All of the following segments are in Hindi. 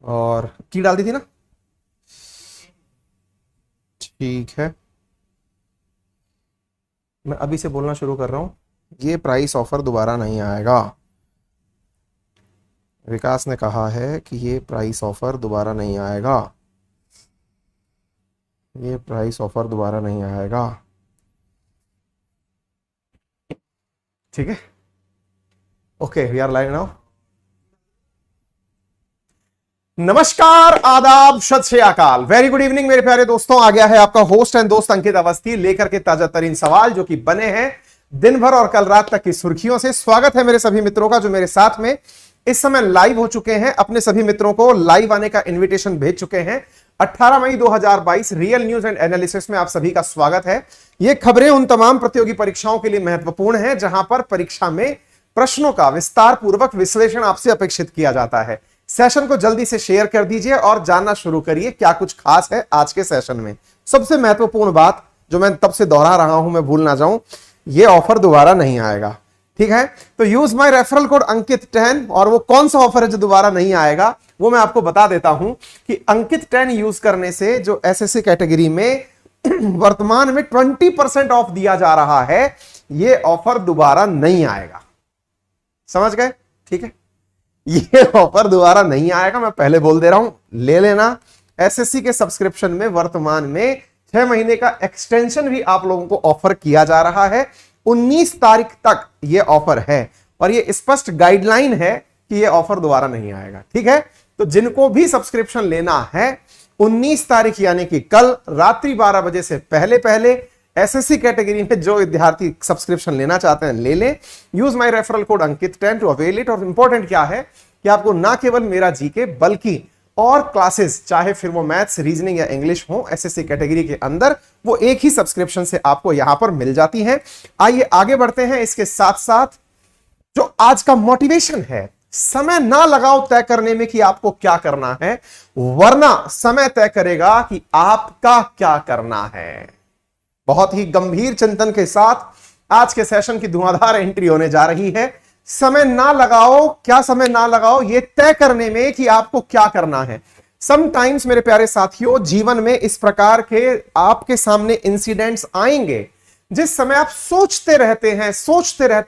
और की डाल दी थी ना। ठीक है, मैं अभी से बोलना शुरू कर रहा हूं। ये प्राइस ऑफर दोबारा नहीं आएगा। विकास ने कहा है कि ये प्राइस ऑफर दोबारा नहीं आएगा। ये प्राइस ऑफर दोबारा नहीं आएगा। ठीक है, okay, we are live now. नमस्कार, आदाब, सत श्री अकाल, वेरी गुड इवनिंग मेरे प्यारे दोस्तों। आ गया है आपका होस्ट एंड दोस्त अंकित अवस्थी लेकर के ताजा तरीन सवाल जो कि बने हैं दिन भर और कल रात तक की सुर्खियों से। स्वागत है मेरे सभी मित्रों का जो मेरे साथ में इस समय लाइव हो चुके हैं। अपने सभी मित्रों को लाइव आने का इन्विटेशन भेज चुके हैं। 18 मई 2022 रियल न्यूज एंड एनालिसिस में आप सभी का स्वागत है। ये खबरें उन तमाम प्रतियोगी परीक्षाओं के लिए महत्वपूर्ण है जहां पर परीक्षा में प्रश्नों का विस्तार पूर्वक विश्लेषण आपसे अपेक्षित किया जाता है। सेशन को जल्दी से शेयर कर दीजिए और जानना शुरू करिए क्या कुछ खास है आज के सेशन में। सबसे महत्वपूर्ण बात जो मैं तब से दोहरा रहा हूं, मैं भूल ना जाऊं, ये ऑफर दोबारा नहीं आएगा। ठीक है, तो use my referral code Ankit 10। और वो कौन सा ऑफर है जो दोबारा नहीं आएगा वो मैं आपको बता देता हूं कि अंकित 10 यूज करने से जो एसएससी कैटेगरी में वर्तमान में 20% ऑफ दिया जा रहा है, ये ऑफर दोबारा नहीं आएगा। समझ गए? ठीक है, ये ऑफर दोबारा नहीं आएगा, मैं पहले बोल दे रहा हूं, ले लेना। एसएससी के सब्सक्रिप्शन में वर्तमान में 6 महीने का एक्सटेंशन भी आप लोगों को ऑफर किया जा रहा है। 19 तारीख तक ये ऑफर है और ये स्पष्ट गाइडलाइन है कि ये ऑफर दोबारा नहीं आएगा। ठीक है, तो जिनको भी सब्सक्रिप्शन लेना है 19 तारीख यानी कि कल रात्रि 12 बजे से पहले पहले एसएससी कैटेगरी में जो विद्यार्थी सब्सक्रिप्शन लेना चाहते हैं ले लें। Use my referral code Ankit 10 to avail it. और इंपॉर्टेंट क्या है कि आपको ना केवल मेरा जीके बल्कि और क्लासेस, चाहे फिर वो मैथ्स, रीजनिंग या इंग्लिश हो, एसएससी कैटेगरी के अंदर वो एक ही सब्सक्रिप्शन से आपको यहां पर मिल जाती है। आइए आगे बढ़ते हैं। इसके साथ साथ जो आज का मोटिवेशन है, समय ना लगाओ तय करने में कि आपको क्या करना है, वरना समय तय करेगा कि आपका क्या करना है। बहुत ही गंभीर चिंतन के साथ आज के सेशन की धुआंधार एंट्री होने जा रही है। समय ना लगाओ, क्या समय ना लगाओ, यह तय करने में कि आपको क्या करना है। समटाइम्स मेरे प्यारे साथियों, जीवन में इस प्रकार के आपके सामने इंसिडेंट्स आएंगे जिस समय आप सोचते रहते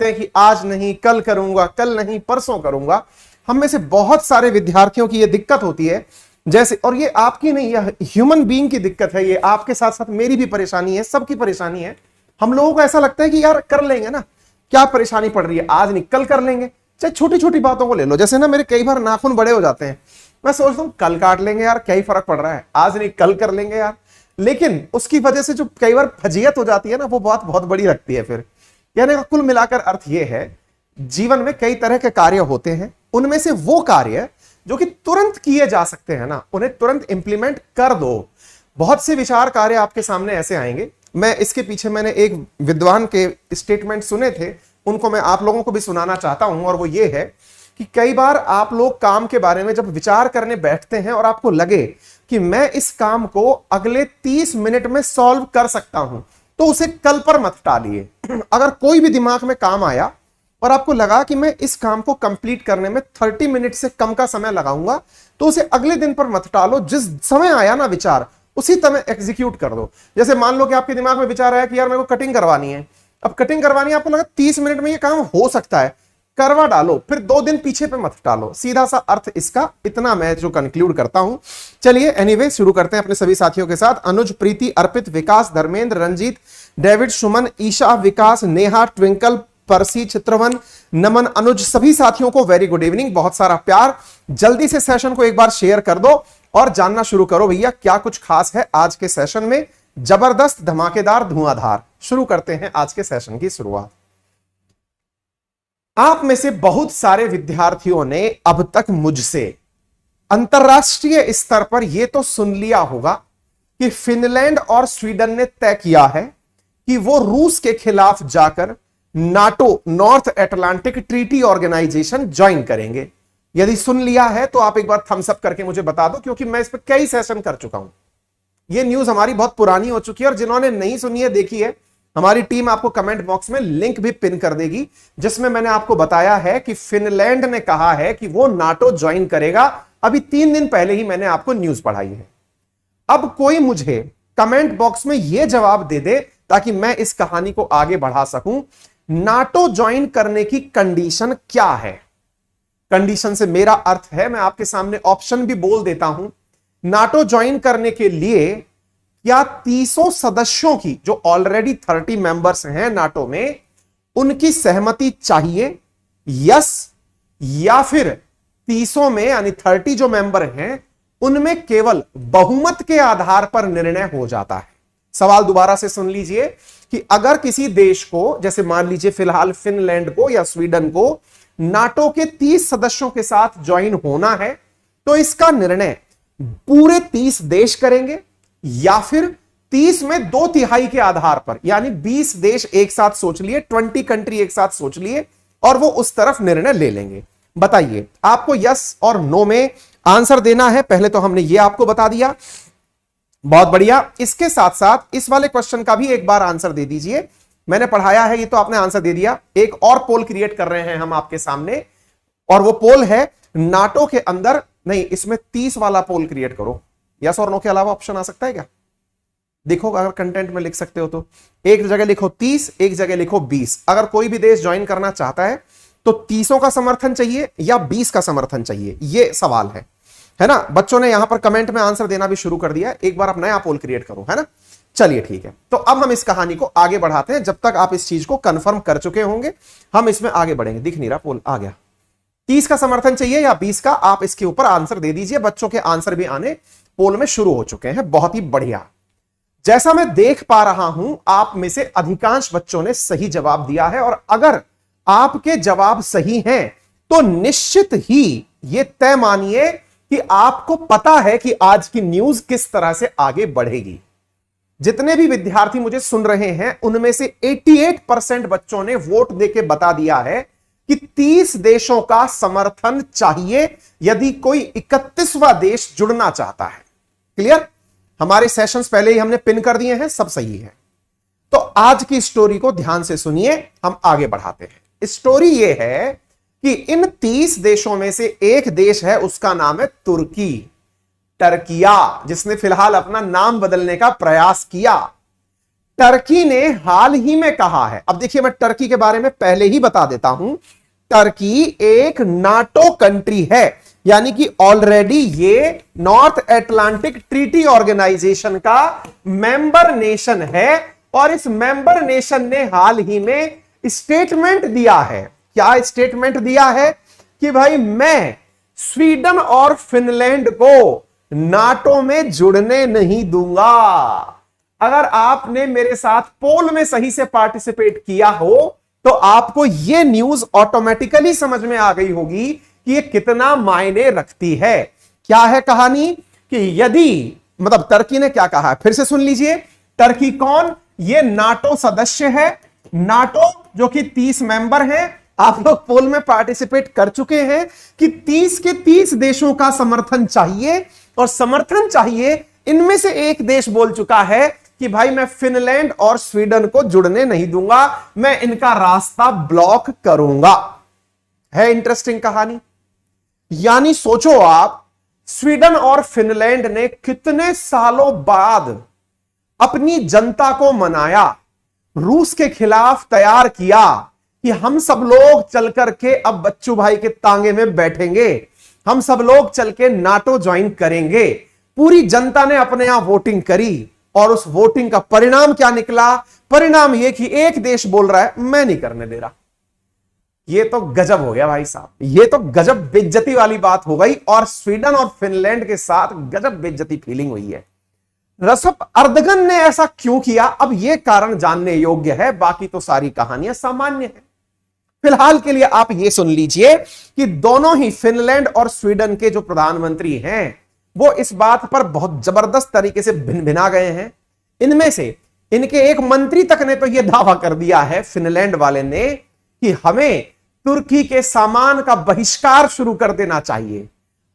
हैं कि आज नहीं कल करूंगा, कल नहीं परसों करूंगा। हम में से बहुत सारे विद्यार्थियों की यह दिक्कत होती है, जैसे, और ये आपकी नहीं, यह ह्यूमन बीइंग की दिक्कत है, ये आपके साथ साथ मेरी भी परेशानी है, सबकी परेशानी है। हम लोगों को ऐसा लगता है कि यार कर लेंगे ना, क्या परेशानी पड़ रही है, आज नहीं कल कर लेंगे। चाहे छोटी छोटी बातों को ले लो, जैसे ना मेरे कई बार नाखून बड़े हो जाते हैं, मैं सोचता हूं कल काट लेंगे यार, क्या ही फर्क पड़ रहा है, आज नहीं कल कर लेंगे यार। लेकिन उसकी वजह से जो कई बार फजीयत हो जाती है ना, वो बात बहुत बड़ी लगती है। फिर कहने का कुल मिलाकर अर्थ यह है, जीवन में कई तरह के कार्य होते हैं, उनमें से वो कार्य जो कि तुरंत किए जा सकते हैं ना, उन्हें तुरंत इंप्लीमेंट कर दो। बहुत से विचार कार्य आपके सामने ऐसे आएंगे। मैं इसके पीछे मैंने एक विद्वान के स्टेटमेंट सुने थे, उनको मैं आप लोगों को भी सुनाना चाहता हूं। और वो ये है कि कई बार आप लोग काम के बारे में जब विचार करने बैठते हैं और आपको लगे कि मैं इस काम को अगले 30 मिनट में सॉल्व कर सकता हूं, तो उसे कल पर मत टालिए। अगर कोई भी दिमाग में काम आया और आपको लगा कि मैं इस काम को कंप्लीट करने में 30 मिनट से कम का समय लगाऊंगा, तो उसे अगले दिन पर मत टालो। जिस समय आया ना विचार, उसी समय एग्जीक्यूट कर दो। जैसे मान लो कि आपके दिमाग में विचार आया कि यार मेरे को कटिंग करवानी है, अब कटिंग करवानी है, आपको लगा 30 मिनट में ये काम हो सकता है, करवा डालो, फिर 2 दिन पीछे पे मत टालो। सीधा सा अर्थ इसका इतना मैं जो कंक्लूड करता हूं। चलिए एनीवे शुरू करते हैं अपने सभी साथियों के साथ। अनुज, प्रीति, अर्पित, विकास, धर्मेंद्र, रंजीत, डेविड, सुमन, ईशा, विकास, नेहा, ट्विंकल, परसी, चित्रवन, नमन, अनुज, सभी साथियों को वेरी गुड इवनिंग, बहुत सारा प्यार। जल्दी से सेशन को एक बार शेयर कर दो और जानना शुरू करो भैया क्या कुछ खास है आज के सेशन में। जबरदस्त, धमाकेदार, धुआंधार। शुरू करते हैं आज के सेशन की शुरुआत। आप में से बहुत सारे विद्यार्थियों ने अब तक मुझसे अंतरराष्ट्रीय स्तर पर यह तो सुन लिया होगा कि फिनलैंड और स्वीडन ने तय किया है कि वो रूस के खिलाफ जाकर NATO, north Atlantic treaty organisation join करेंगे। यदि सुन लिया है तो आप एक बार थम्स अप करके मुझे बता दो, क्योंकि मैं इस पर कई सेशन कर चुका हूं। यह न्यूज हमारी बहुत पुरानी हो चुकी है, और जिन्होंने नहीं सुनी है देखी है, हमारी टीम आपको कमेंट बॉक्स में लिंक भी पिन कर देगी, जिसमें मैंने आपको बताया है कि फिनलैंड ने कहा है कि वो नाटो ज्वाइन करेगा अभी 3 दिन पहले ही मैंने आपको न्यूज पढ़ाई है। अब कोई मुझे कमेंट बॉक्स में यह जवाब दे दे ताकि मैं इस कहानी को आगे बढ़ा सकूं, नाटो ज्वाइन करने की कंडीशन क्या है। कंडीशन से मेरा अर्थ है, मैं आपके सामने ऑप्शन भी बोल देता हूं। नाटो ज्वाइन करने के लिए क्या 300 सदस्यों की, जो ऑलरेडी 30 मेंबर्स हैं नाटो में, उनकी सहमति चाहिए, यस, या फिर 300 में यानी 30 जो मेंबर हैं उनमें केवल बहुमत के आधार पर निर्णय हो जाता है। सवाल दोबारा से सुन लीजिए कि अगर किसी देश को, जैसे मान लीजिए फिलहाल फिनलैंड को या स्वीडन को, नाटो के 30 सदस्यों के साथ ज्वाइन होना है, तो इसका निर्णय पूरे 30 देश करेंगे या फिर 30 में 2/3 के आधार पर, यानी 20 देश एक साथ सोच लिए, 20 कंट्री एक साथ सोच लिए और वो उस तरफ निर्णय ले लेंगे। बताइए, आपको यस और नो में आंसर देना है। पहले तो हमने ये आपको बता दिया, बहुत बढ़िया। इसके साथ साथ इस वाले क्वेश्चन का भी एक बार आंसर दे दीजिए। मैंने पढ़ाया है, ये तो आपने आंसर दे दिया। एक और पोल क्रिएट कर रहे हैं हम आपके सामने, और वो पोल है नाटो के अंदर, नहीं, इसमें 30 वाला पोल क्रिएट करो। यस और नो के अलावा ऑप्शन आ सकता है क्या? देखो, अगर कंटेंट में लिख सकते हो तो एक जगह लिखो 30, एक जगह लिखो 20। अगर कोई भी देश ज्वाइन करना चाहता है तो 30 का समर्थन चाहिए या 20 का समर्थन चाहिए, यह सवाल है ना। बच्चों ने यहां पर कमेंट में आंसर देना भी शुरू कर दिया। एक बार आप नया पोल क्रिएट करो, है ना। चलिए ठीक है, तो अब हम इस कहानी को आगे बढ़ाते हैं। जब तक आप इस चीज को कंफर्म कर चुके होंगे हम इसमें आगे बढ़ेंगे। दिख नहीं रहा, पोल आ गया। 30 का समर्थन चाहिए या 20 का, आप इसके ऊपर आंसर दे दीजिए। बच्चों के आंसर भी आने पोल में शुरू हो चुके हैं, बहुत ही बढ़िया। जैसा मैं देख पा रहा हूं, आप में से अधिकांश बच्चों ने सही जवाब दिया है, और अगर आपके जवाब सही हैं तो निश्चित ही यह तय मानिए कि आपको पता है कि आज की न्यूज किस तरह से आगे बढ़ेगी। जितने भी विद्यार्थी मुझे सुन रहे हैं उनमें से 88% बच्चों ने वोट देके बता दिया है कि 30 देशों का समर्थन चाहिए यदि कोई 31वां देश जुड़ना चाहता है। क्लियर? हमारे सेशंस पहले ही हमने पिन कर दिए हैं, सब सही है। तो आज की स्टोरी को ध्यान से सुनिए, हम आगे बढ़ाते हैं। स्टोरी यह है कि इन 30 देशों में से एक देश है, उसका नाम है तुर्की, टर्किया, जिसने फिलहाल अपना नाम बदलने का प्रयास किया। टर्की ने हाल ही में कहा है, अब देखिए मैं टर्की के बारे में पहले ही बता देता हूं, टर्की एक नाटो कंट्री है, यानी कि ऑलरेडी ये नॉर्थ एटलांटिक ट्रीटी ऑर्गेनाइजेशन का मेंबर नेशन है, और इस मेंबर नेशन ने हाल ही में स्टेटमेंट दिया है। क्या स्टेटमेंट दिया है? कि भाई मैं स्वीडन और फिनलैंड को नाटो में जुड़ने नहीं दूंगा। अगर आपने मेरे साथ पोल में सही से पार्टिसिपेट किया हो तो आपको यह न्यूज ऑटोमेटिकली समझ में आ गई होगी कि यह कितना मायने रखती है। क्या है कहानी? कि यदि, मतलब टर्की ने क्या कहा है, फिर से सुन लीजिए। टर्की कौन? ये नाटो सदस्य है, नाटो जो कि 30 मेंबर हैं। आप लोग पोल में पार्टिसिपेट कर चुके हैं कि 30 के 30 देशों का समर्थन चाहिए, और समर्थन चाहिए, इनमें से एक देश बोल चुका है कि भाई मैं फिनलैंड और स्वीडन को जुड़ने नहीं दूंगा, मैं इनका रास्ता ब्लॉक करूंगा। है इंटरेस्टिंग कहानी। यानी सोचो आप, स्वीडन और फिनलैंड ने कितने सालों बाद अपनी जनता को मनाया, रूस के खिलाफ तैयार किया कि हम सब लोग चल करके अब बच्चू भाई के तांगे में बैठेंगे, हम सब लोग चल के नाटो ज्वाइन करेंगे। पूरी जनता ने अपने यहां वोटिंग करी, और उस वोटिंग का परिणाम क्या निकला? परिणाम यह कि एक देश बोल रहा है मैं नहीं करने दे रहा। ये तो गजब हो गया भाई साहब, ये तो गजब बेइज्जती वाली बात हो गई, और स्वीडन और फिनलैंड के साथ गजब बेइज्जती फीलिंग हुई है। रसप अर्दगन ने ऐसा क्यों किया, अब यह कारण जानने योग्य है, बाकी तो सारी कहानियां सामान्य है। फिलहाल के लिए आप यह सुन लीजिए कि दोनों ही फिनलैंड और स्वीडन के जो प्रधानमंत्री हैं वो इस बात पर बहुत जबरदस्त तरीके से भिन-भिना गए हैं। इनमें से इनके एक मंत्री तक ने तो यह दावा कर दिया है, फिनलैंड वाले ने, कि हमें तुर्की के सामान का बहिष्कार शुरू कर देना चाहिए,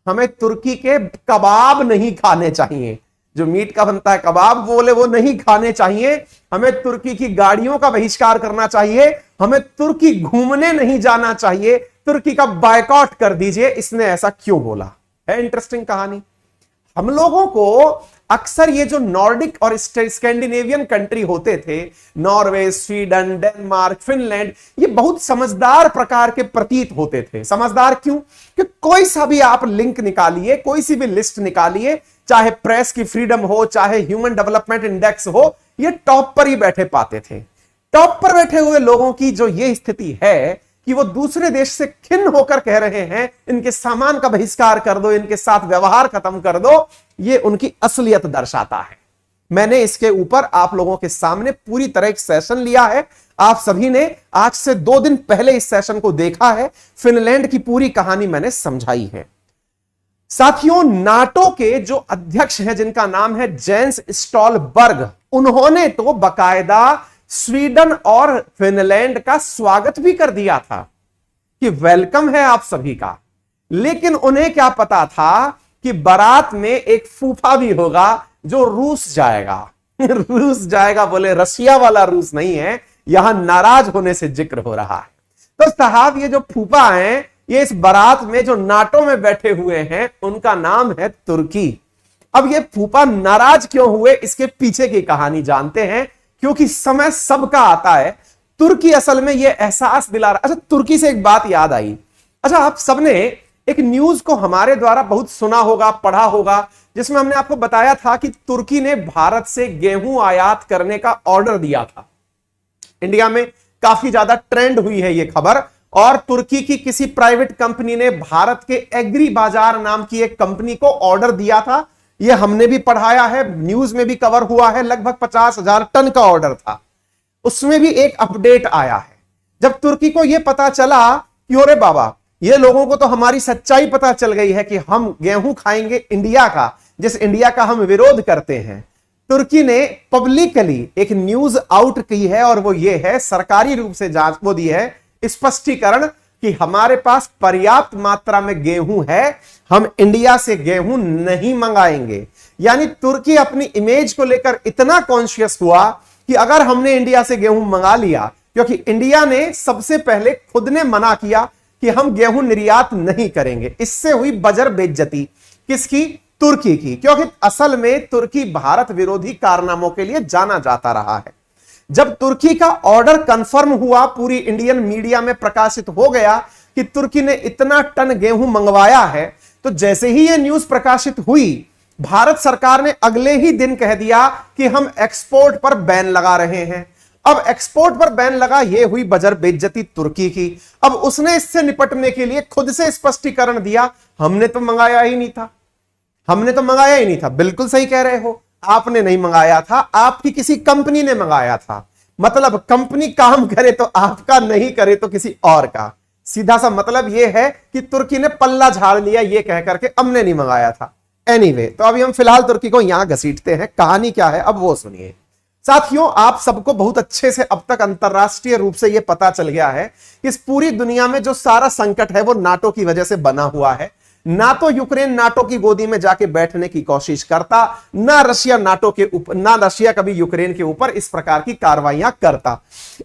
हमें तुर्की के कबाब नहीं खाने चाहिए, जो मीट का बनता है कबाब, बोले वो नहीं खाने चाहिए, हमें तुर्की की गाड़ियों का बहिष्कार करना चाहिए, हमें तुर्की घूमने नहीं जाना चाहिए, तुर्की का बायकॉट कर दीजिए। इसने ऐसा क्यों बोला? है इंटरेस्टिंग कहानी। हम लोगों को अक्सर ये जो नॉर्डिक और स्कैंडिनेवियन कंट्री होते थे, नॉर्वे, स्वीडन, डेनमार्क, फिनलैंड, ये बहुत समझदार प्रकार के प्रतीत होते थे। समझदार क्यों? कि कोई सा भी आप लिंक निकालिए, कोई सी भी लिस्ट निकालिए, चाहे प्रेस की फ्रीडम हो, चाहे ह्यूमन डेवलपमेंट इंडेक्स हो, ये टॉप पर ही बैठे पाते थे। टॉप पर बैठे हुए लोगों की जो ये स्थिति है कि वो दूसरे देश से खिन्न होकर कह रहे हैं इनके सामान का बहिष्कार कर दो, इनके साथ व्यवहार खत्म कर दो, ये उनकी असलियत दर्शाता है। मैंने इसके ऊपर आप लोगों के सामने पूरी तरह एक सेशन लिया है। आप सभी ने आज से 2 दिन पहले इस सेशन को देखा है। फिनलैंड की पूरी कहानी मैंने समझाई है। साथियों, नाटो के जो अध्यक्ष हैं, जिनका नाम है जेंस स्टोलबर्ग, उन्होंने तो बाकायदा स्वीडन और फिनलैंड का स्वागत भी कर दिया था कि वेलकम है आप सभी का। लेकिन उन्हें क्या पता था कि बारात में एक फूफा भी होगा जो रूस जाएगा। रूस जाएगा बोले, रशिया वाला रूस नहीं है, यहां नाराज होने से जिक्र हो रहा है। तो साहब, ये जो फूफा हैं, ये इस बारात में जो नाटो में बैठे हुए हैं, उनका नाम है तुर्की। अब ये फूफा नाराज क्यों हुए, इसके पीछे की कहानी जानते हैं, क्योंकि समय सबका आता है। तुर्की असल में यह एहसास दिला रहा। अच्छा, तुर्की से एक बात याद आई। अच्छा, आप सबने एक न्यूज को हमारे द्वारा बहुत सुना होगा, पढ़ा होगा, जिसमें हमने आपको बताया था कि तुर्की ने भारत से गेहूं आयात करने का ऑर्डर दिया था। इंडिया में काफी ज्यादा ट्रेंड हुई है यह खबर। और तुर्की की किसी प्राइवेट कंपनी ने भारत के एग्री बाजार नाम की एक कंपनी को ऑर्डर दिया था। यह हमने भी पढ़ाया है, न्यूज में भी कवर हुआ है। लगभग 50,000 टन का ऑर्डर था। उसमें भी एक अपडेट आया है। जब तुर्की को यह पता चला कि अरे बाबा, ये लोगों को तो हमारी सच्चाई पता चल गई है कि हम गेहूं खाएंगे इंडिया का, जिस इंडिया का हम विरोध करते हैं, तुर्की ने पब्लिकली एक न्यूज आउट की है। और वो ये है, सरकारी रूप से जांच वो दी है, स्पष्टीकरण कि हमारे पास पर्याप्त मात्रा में गेहूं है, हम इंडिया से गेहूं नहीं मंगाएंगे। यानी तुर्की अपनी इमेज को लेकर इतना कॉन्शियस हुआ कि अगर हमने इंडिया से गेहूं मंगा लिया, क्योंकि इंडिया ने सबसे पहले खुद ने मना किया कि हम गेहूं निर्यात नहीं करेंगे, इससे हुई बजर बेइज्जती। किसकी? तुर्की की। क्योंकि असल में तुर्की भारत विरोधी कारनामों के लिए जाना जाता रहा है। जब तुर्की का ऑर्डर कंफर्म हुआ, पूरी इंडियन मीडिया में प्रकाशित हो गया कि तुर्की ने इतना टन गेहूं मंगवाया है, तो जैसे ही यह न्यूज प्रकाशित हुई, भारत सरकार ने अगले ही दिन कह दिया कि हम एक्सपोर्ट पर बैन लगा रहे हैं। अब एक्सपोर्ट पर बैन लगा, यह हुई बजर बेइज्जती तुर्की की। अब उसने इससे निपटने के लिए खुद से स्पष्टीकरण दिया, हमने तो मंगाया ही नहीं था, हमने तो मंगाया ही नहीं था। बिल्कुल सही कह रहे हो, आपने नहीं मंगाया था, आपकी किसी कंपनी ने मंगाया था। मतलब कंपनी काम करे तो आपका, नहीं करे तो किसी और का। सीधा सा मतलब यह है कि तुर्की ने पल्ला झाड़ लिया ये कह करके हमने नहीं मंगाया था। एनीवे, तो अभी हम फिलहाल तुर्की को यहां घसीटते हैं। कहानी क्या है अब वो सुनिए। साथियों, आप सबको बहुत अच्छे से अब तक अंतरराष्ट्रीय रूप से यह पता चल गया है कि इस पूरी दुनिया में जो सारा संकट है वो नाटो की वजह से बना हुआ है। ना तो यूक्रेन नाटो की गोदी में जाके बैठने की कोशिश करता, ना रशिया नाटो के ऊपर, ना रशिया कभी यूक्रेन के ऊपर इस प्रकार की कार्रवाइयां करता।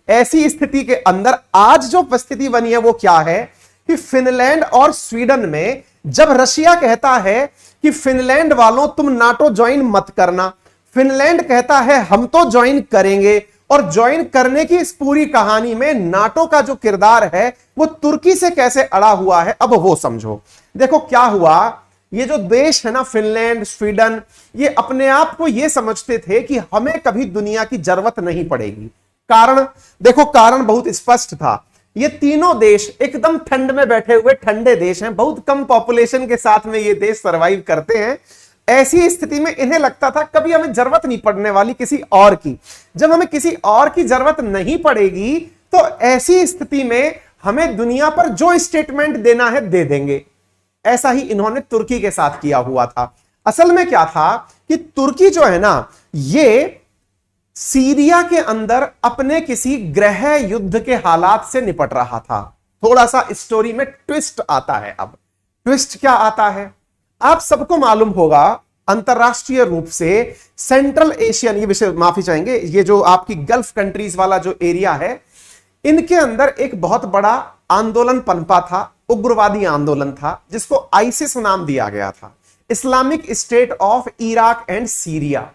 ऐसी स्थिति के अंदर आज जो परिस्थिति बनी है वो क्या है कि फिनलैंड और स्वीडन में जब रशिया कहता है कि फिनलैंड वालों तुम नाटो ज्वाइन मत करना, फिनलैंड कहता है हम तो ज्वाइन करेंगे। और ज्वाइन करने की इस पूरी कहानी में नाटो का जो किरदार है वो तुर्की से कैसे अड़ा हुआ है, अब वो समझो। देखो क्या हुआ, ये जो देश है ना, फिनलैंड, स्वीडन, ये अपने आप को ये समझते थे कि हमें कभी दुनिया की जरूरत नहीं पड़ेगी। कारण देखो, कारण बहुत स्पष्ट था। ये तीनों देश एकदम ठंड में बैठे हुए ठंडे देश हैं, बहुत कम पॉपुलेशन के साथ में ये देश सरवाइव करते हैं। ऐसी स्थिति में इन्हें लगता था कभी हमें जरूरत नहीं पड़ने वाली किसी और की। जब हमें किसी और की जरूरत नहीं पड़ेगी तो ऐसी स्थिति में हमें दुनिया पर जो स्टेटमेंट देना है दे देंगे। ऐसा ही इन्होंने तुर्की के साथ किया हुआ था। असल में क्या था कि तुर्की जो है ना, ये सीरिया के अंदर अपने किसी गृह युद्ध के हालात से निपट रहा था। थोड़ा सा स्टोरी में ट्विस्ट आता है। अब ट्विस्ट क्या आता है, आप सबको मालूम होगा, अंतरराष्ट्रीय रूप से सेंट्रल एशियन, ये विषय माफी चाहेंगे, ये जो आपकी गल्फ कंट्रीज वाला जो एरिया है, इनके अंदर एक बहुत बड़ा आंदोलन पनपा था, उग्रवादी आंदोलन था, जिसको आईसिस नाम दिया गया था, Islamic state of Iraq and Syria.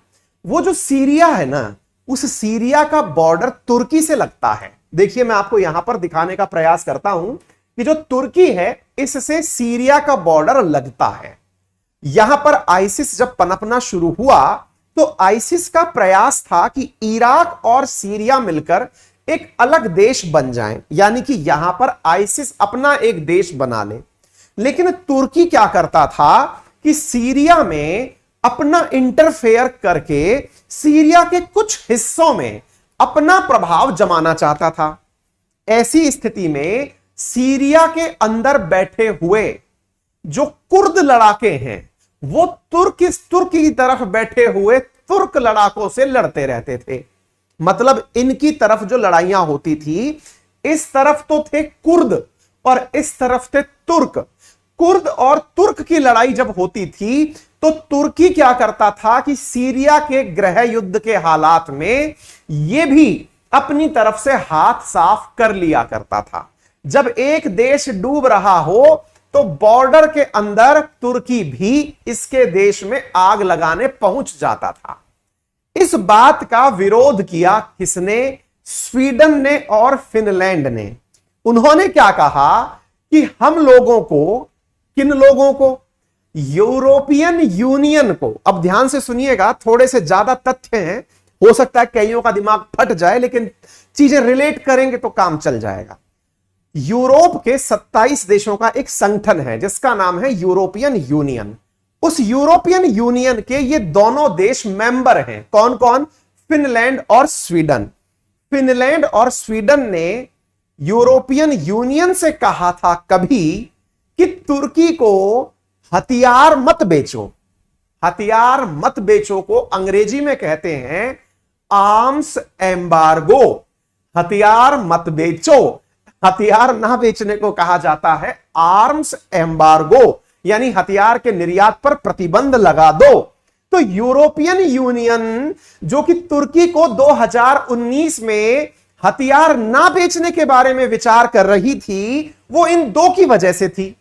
वो जो सीरिया है ना, उस सीरिया का बॉर्डर तुर्की से लगता है। देखिए, मैं आपको यहां पर दिखाने का प्रयास करता हूं कि जो तुर्की है, इससे सीरिया का बॉर्डर लगता है। यहां पर आईसिस जब पनपना शुरू हुआ तो आईसिस का प्रयास था कि इराक और सीरिया मिलकर एक अलग देश बन जाएं, यानी कि यहां पर आईसिस अपना एक देश बना ले। लेकिन तुर्की क्या करता था कि सीरिया में अपना इंटरफेयर करके सीरिया के कुछ हिस्सों में अपना प्रभाव जमाना चाहता था। ऐसी स्थिति में सीरिया के अंदर बैठे हुए जो कुर्द लड़ाके हैं, वो तुर्की की तरफ बैठे हुए तुर्क लड़ाकों से लड़ते रहते थे। मतलब इनकी तरफ जो लड़ाइयां होती थी, इस तरफ तो थे कुर्द और इस तरफ थे तुर्क। कुर्द और तुर्क की लड़ाई जब होती थी तो तुर्की क्या करता था कि सीरिया के गृह युद्ध के हालात में यह भी अपनी तरफ से हाथ साफ कर लिया करता था। जब एक देश डूब रहा हो तो बॉर्डर के अंदर तुर्की भी इसके देश में आग लगाने पहुंच जाता था। इस बात का विरोध किया किसने? स्वीडन ने और फिनलैंड ने। उन्होंने क्या कहा कि हम लोगों को, किन लोगों को? यूरोपियन यूनियन को। अब ध्यान से सुनिएगा, थोड़े से ज्यादा तथ्य हैं, हो सकता है कईयों का दिमाग फट जाए, लेकिन चीजें रिलेट करेंगे तो काम चल जाएगा। यूरोप के 27 देशों का एक संगठन है जिसका नाम है यूरोपियन यूनियन। उस यूरोपियन यूनियन के ये दोनों देश मेंबर हैं। कौन कौन? फिनलैंड और स्वीडन। फिनलैंड और स्वीडन ने यूरोपियन यूनियन से कहा था कभी कि तुर्की को हथियार मत बेचो। हथियार मत बेचो को अंग्रेजी में कहते हैं आर्म्स एम्बार्गो। हथियार मत बेचो, हथियार ना बेचने को कहा जाता है आर्म्स एम्बार्गो, यानी हथियार के निर्यात पर प्रतिबंध लगा दो। तो यूरोपियन यूनियन जो कि तुर्की को 2019 में हथियार ना बेचने के बारे में विचार कर रही थी, वो इन दो की वजह से थी।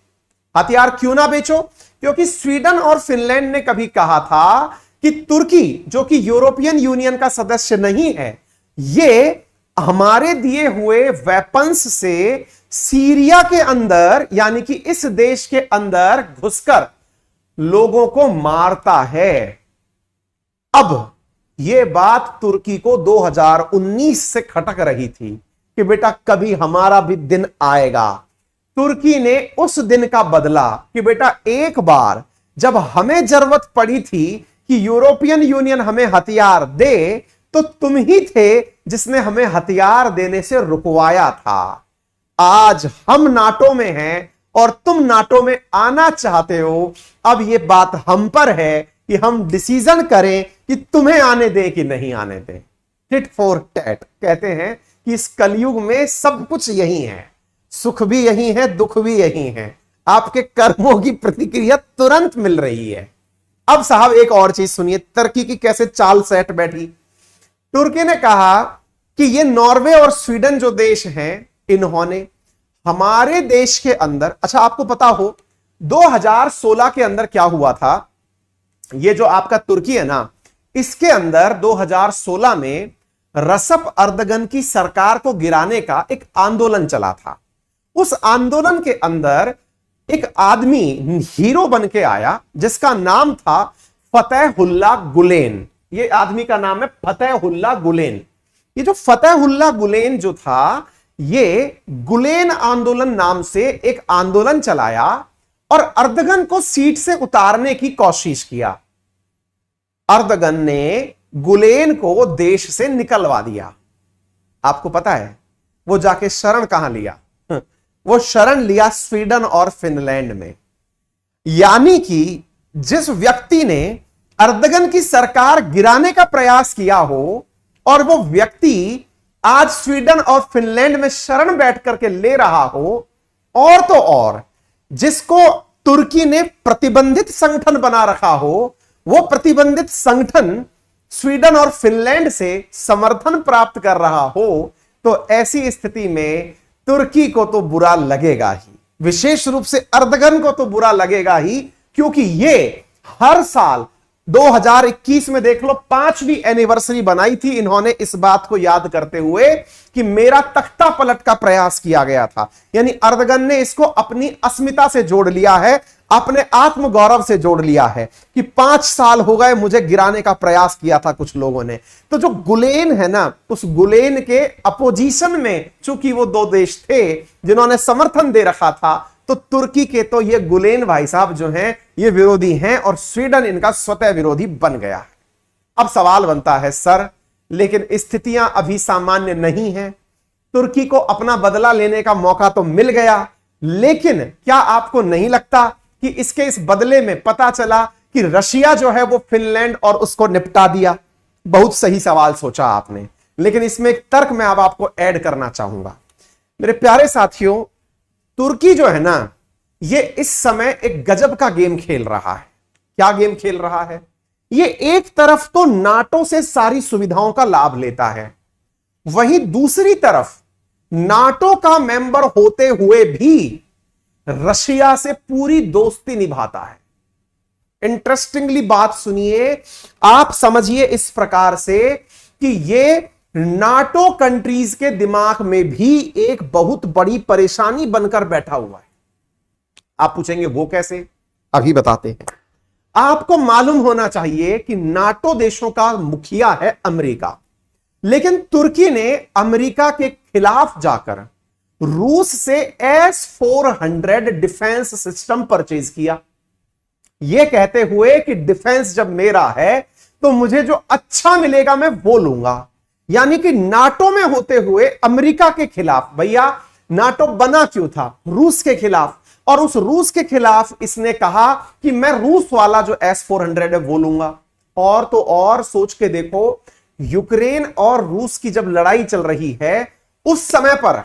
हथियार क्यों ना बेचो? क्योंकि स्वीडन और फिनलैंड ने कभी कहा था कि तुर्की जो कि यूरोपियन यूनियन का सदस्य नहीं है, ये हमारे दिए हुए वेपन्स से सीरिया के अंदर, यानी कि इस देश के अंदर घुसकर लोगों को मारता है। अब यह बात तुर्की को 2019 से खटक रही थी कि बेटा कभी हमारा भी दिन आएगा। तुर्की ने उस दिन का बदला कि बेटा एक बार जब हमें जरूरत पड़ी थी कि यूरोपियन यूनियन हमें हथियार दे, तो तुम ही थे जिसने हमें हथियार देने से रुकवाया था। आज हम नाटो में हैं और तुम नाटो में आना चाहते हो। अब यह बात हम पर है कि हम डिसीजन करें कि तुम्हें आने दें कि नहीं आने दें। टिट फॉर टैट कहते हैं कि इस कलयुग में सब कुछ यही है, सुख भी यही है, दुख भी यही है। आपके कर्मों की प्रतिक्रिया तुरंत मिल रही है। अब साहब एक और चीज सुनिए, तुर्की की कैसे चाल सेट बैठी। तुर्की ने कहा कि ये नॉर्वे और स्वीडन जो देश हैं, इन्होंने हमारे देश के अंदर, अच्छा आपको पता हो 2016 के अंदर क्या हुआ था? ये जो आपका तुर्की है ना, इसके अंदर 2016 में रसप अर्दगन की सरकार को गिराने का एक आंदोलन चला था। उस आंदोलन के अंदर एक आदमी हीरो बन के आया जिसका नाम था फतेहुल्लाह गुलेन। ये आदमी का नाम है फतेहुल्लाह गुलेन। ये जो फतेहुल्लाह गुलेन जो था, ये गुलेन आंदोलन नाम से एक आंदोलन चलाया और अर्दगन को सीट से उतारने की कोशिश किया। अर्दगन ने गुलेन को देश से निकलवा दिया। आपको पता है वो जाके शरण कहां लिया? वो शरण लिया स्वीडन और फिनलैंड में। यानी कि जिस व्यक्ति ने अर्दगन की सरकार गिराने का प्रयास किया हो और वो व्यक्ति आज स्वीडन और फिनलैंड में शरण बैठ करके ले रहा हो, और तो और जिसको तुर्की ने प्रतिबंधित संगठन बना रखा हो, वो प्रतिबंधित संगठन स्वीडन और फिनलैंड से समर्थन प्राप्त कर रहा हो, तो ऐसी स्थिति में तुर्की को तो बुरा लगेगा ही, विशेष रूप से अर्दगन को तो बुरा लगेगा ही, क्योंकि ये हर साल 2021 में देख लो 5वीं एनिवर्सरी बनाई थी इन्होंने इस बात को याद करते हुए कि मेरा तख्ता पलट का प्रयास किया गया था। यानी अर्दगन ने इसको अपनी अस्मिता से जोड़ लिया है, अपने आत्मगौरव से जोड़ लिया है कि 5 साल हो गए मुझे गिराने का प्रयास किया था कुछ लोगों ने। तो जो गुलेन है ना, उस गुलेन के अपोजिशन में चूंकि वो 2 देश थे जिन्होंने समर्थन दे रखा था, तो तुर्की के तो ये गुलेन भाई साहब जो हैं ये विरोधी हैं और स्वीडन इनका स्वतः विरोधी बन गया है। अब सवाल बनता है सर, लेकिन स्थितियां अभी सामान्य नहीं हैं, तुर्की को अपना बदला लेने का मौका तो मिल गया, लेकिन क्या आपको नहीं लगता कि इसके इस बदले में पता चला कि रशिया जो है वो फिनलैंड और उसको निपटा दिया? बहुत सही सवाल सोचा आपने, लेकिन इसमें एक तर्क मैं अब आपको ऐड करना चाहूंगा। मेरे प्यारे साथियों, तुर्की जो है ना, ये इस समय एक गजब का गेम खेल रहा है। क्या गेम खेल रहा है? ये एक तरफ तो नाटो से सारी सुविधाओं का लाभ लेता है, वहीं दूसरी तरफ नाटो का मेंबर होते हुए भी रशिया से पूरी दोस्ती निभाता है। इंटरेस्टिंगली बात सुनिए, आप समझिए इस प्रकार से कि ये नाटो कंट्रीज के दिमाग में भी एक बहुत बड़ी परेशानी बनकर बैठा हुआ है। आप पूछेंगे वो कैसे? अभी बताते हैं। आपको मालूम होना चाहिए कि नाटो देशों का मुखिया है अमेरिका, लेकिन तुर्की ने अमेरिका के खिलाफ जाकर रूस से S-400 डिफेंस सिस्टम परचेज किया, यह कहते हुए कि डिफेंस जब मेरा है तो मुझे जो अच्छा मिलेगा मैं वो लूंगा। यानी कि नाटो में होते हुए अमेरिका के खिलाफ, भैया नाटो बना क्यों था? रूस के खिलाफ, और उस रूस के खिलाफ इसने कहा कि मैं रूस वाला जो S-400 है वो लूंगा। और तो और सोच के देखो, यूक्रेन और रूस की जब लड़ाई चल रही है उस समय पर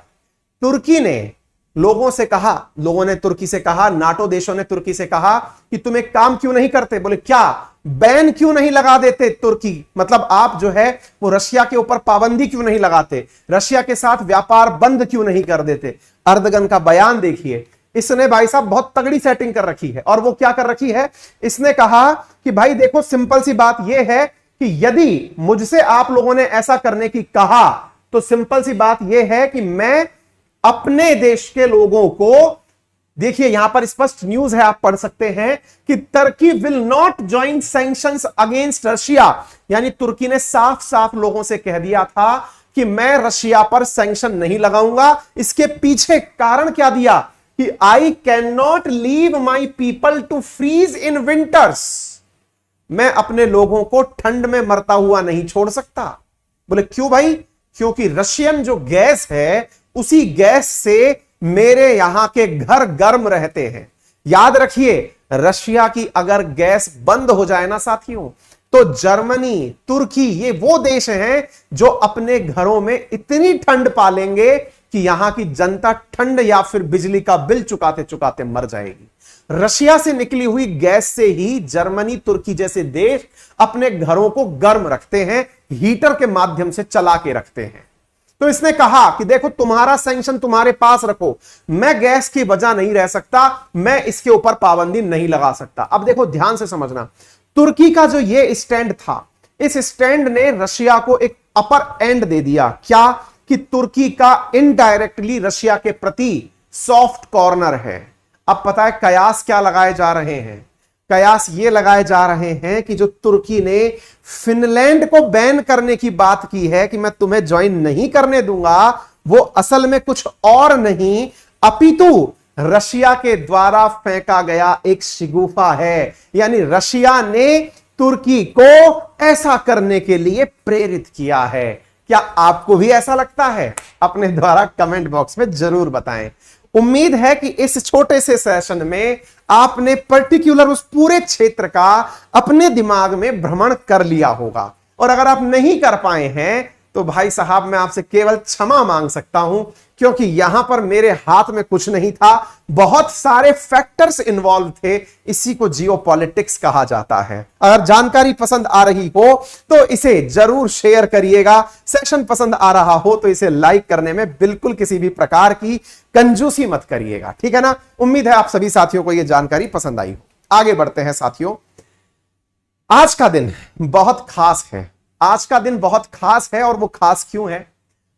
तुर्की ने लोगों से कहा, लोगों ने तुर्की से कहा, नाटो देशों ने तुर्की से कहा कि तुम एक काम क्यों नहीं करते? बोले क्या? बैन क्यों नहीं लगा देते तुर्की, मतलब आप जो है वो रशिया के ऊपर पाबंदी क्यों नहीं लगाते, रशिया के साथ व्यापार बंद क्यों नहीं कर देते? अर्दगन का बयान देखिए, इसने भाई साहब बहुत तगड़ी सेटिंग कर रखी है। और वो क्या कर रखी है? इसने कहा कि भाई देखो, सिंपल सी बात यह है कि यदि मुझसे आप लोगों ने ऐसा करने की कहा तो सिंपल सी बात यह है कि मैं अपने देश के लोगों को, देखिए यहां पर स्पष्ट न्यूज है, आप पढ़ सकते हैं कि Turkey will not join sanctions against Russia. यानी तुर्की ने साफ साफ लोगों से कह दिया था कि मैं रशिया पर सैंक्शन नहीं लगाऊंगा। इसके पीछे कारण क्या दिया कि I can not leave my people to freeze in winters, मैं अपने लोगों को ठंड में मरता हुआ नहीं छोड़ सकता। बोले क्यों भाई? क्योंकि रशियन जो गैस है उसी गैस से मेरे यहां के घर गर्म रहते हैं। याद रखिए, रशिया की अगर गैस बंद हो जाए ना साथियों, तो जर्मनी, तुर्की, ये वो देश हैं जो अपने घरों में इतनी ठंड पालेंगे कि यहां की जनता ठंड या फिर बिजली का बिल चुकाते चुकाते मर जाएगी। रशिया से निकली हुई गैस से ही जर्मनी, तुर्की जैसे देश अपने घरों को गर्म रखते हैं, हीटर के माध्यम से चला के रखते हैं। तो इसने कहा कि देखो, तुम्हारा सैंक्शन तुम्हारे पास रखो, मैं गैस की वजह नहीं रह सकता, मैं इसके ऊपर पाबंदी नहीं लगा सकता। अब देखो ध्यान से समझना, तुर्की का जो ये स्टैंड था, इस स्टैंड ने रशिया को एक अपर एंड दे दिया। क्या? कि तुर्की का इनडायरेक्टली रशिया के प्रति सॉफ्ट कॉर्नर है। अब पता है कयास क्या लगाए जा रहे हैं? कयास ये लगाए जा रहे हैं कि जो तुर्की ने फिनलैंड को बैन करने की बात की है कि मैं तुम्हें ज्वाइन नहीं करने दूंगा, वो असल में कुछ और नहीं अपितु रशिया के द्वारा फेंका गया एक शिगुफा है। यानी रशिया ने तुर्की को ऐसा करने के लिए प्रेरित किया है। क्या आपको भी ऐसा लगता है? अपने द्वारा कमेंट बॉक्स में जरूर बताएं। उम्मीद है कि इस छोटे से सेशन में आपने पर्टिकुलर उस पूरे क्षेत्र का अपने दिमाग में भ्रमण कर लिया होगा। और अगर आप नहीं कर पाए हैं तो भाई साहब मैं आपसे केवल क्षमा मांग सकता हूं, क्योंकि यहां पर मेरे हाथ में कुछ नहीं था, बहुत सारे फैक्टर्स इन्वॉल्व थे। इसी को जियोपॉलिटिक्स कहा जाता है। अगर जानकारी पसंद आ रही हो तो इसे जरूर शेयर करिएगा। सेशन पसंद आ रहा हो तो इसे लाइक करने में बिल्कुल किसी भी प्रकार की कंजूसी मत करिएगा, ठीक है ना। उम्मीद है आप सभी साथियों को यह जानकारी पसंद आई हो। आगे बढ़ते हैं साथियों। आज का दिन बहुत खास है। आज का दिन बहुत खास है और वो खास क्यों है?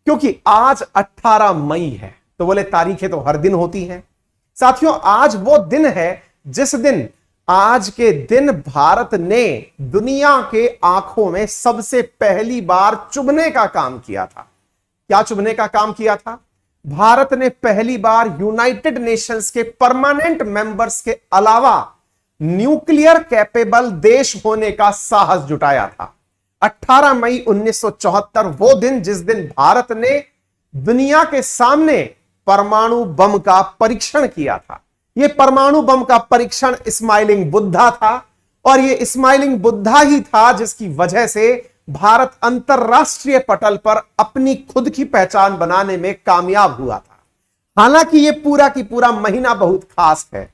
क्योंकि आज 18 मई है। तो बोले तारीखें तो हर दिन होती हैं साथियों। आज वो दिन है जिस दिन, आज के दिन भारत ने दुनिया के आंखों में सबसे पहली बार चुभने का काम किया था। क्या चुभने का काम किया था? भारत ने पहली बार यूनाइटेड नेशंस के परमानेंट मेंबर्स के अलावा न्यूक्लियर कैपेबल देश होने का साहस जुटाया था। 18 मई 1974 वो दिन जिस दिन भारत ने दुनिया के सामने परमाणु बम का परीक्षण किया था। यह परमाणु बम का परीक्षण स्माइलिंग बुद्धा था और यह स्माइलिंग बुद्धा ही था जिसकी वजह से भारत अंतरराष्ट्रीय पटल पर अपनी खुद की पहचान बनाने में कामयाब हुआ था। हालांकि यह पूरा की पूरा महीना बहुत खास है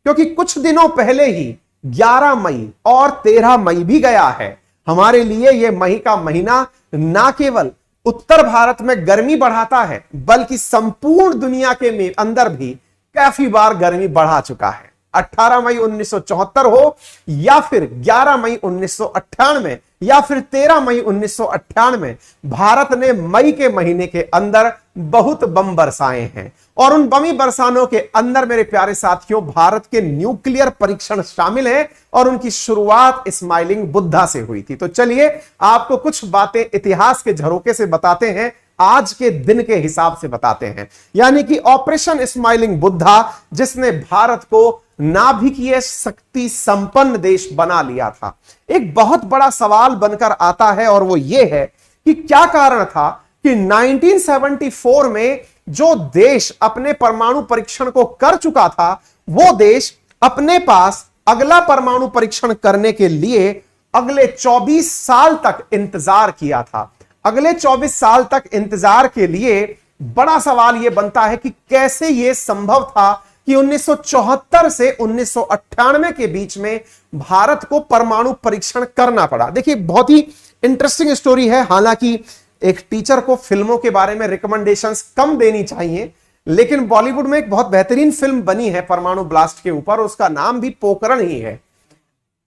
क्योंकि कुछ दिनों पहले ही 11 मई और 13 मई भी गया है। हमारे लिए यह मई का महीना ना केवल उत्तर भारत में गर्मी बढ़ाता है बल्कि संपूर्ण दुनिया के अंदर भी काफी बार गर्मी बढ़ा चुका है। 18 मई 1974 हो या फिर 11 मई 1998 या फिर 13 मई 1998, भारत ने मई के महीने के अंदर बहुत बम बरसाए हैं और उन बमी बरसानों के अंदर मेरे प्यारे साथियों भारत के न्यूक्लियर परीक्षण शामिल हैं और उनकी शुरुआत स्माइलिंग बुद्धा से हुई थी। तो चलिए आपको कुछ बातें इतिहास के झरोके से बताते हैं, आज के दिन के हिसाब से बताते हैं। यानी कि ऑपरेशन स्माइलिंग बुद्धा जिसने भारत को नाभिकीय शक्ति संपन्न देश बना लिया था। एक बहुत बड़ा सवाल बनकर आता है और वो ये है कि क्या कारण था कि 1974 में जो देश अपने परमाणु परीक्षण को कर चुका था वो देश अपने पास अगला परमाणु परीक्षण करने के लिए अगले 24 साल तक इंतजार किया था। अगले 24 साल तक इंतजार के लिए बड़ा सवाल यह बनता है कि कैसे यह संभव था कि 1974 से 1998 के बीच में भारत को परमाणु परीक्षण करना पड़ा। देखिए बहुत ही इंटरेस्टिंग स्टोरी है। हालांकि एक टीचर को फिल्मों के बारे में रिकमेंडेशंस कम देनी चाहिए, लेकिन बॉलीवुड में एक बहुत बेहतरीन फिल्म बनी है परमाणु ब्लास्ट के ऊपर, उसका नाम भी पोखरण ही है।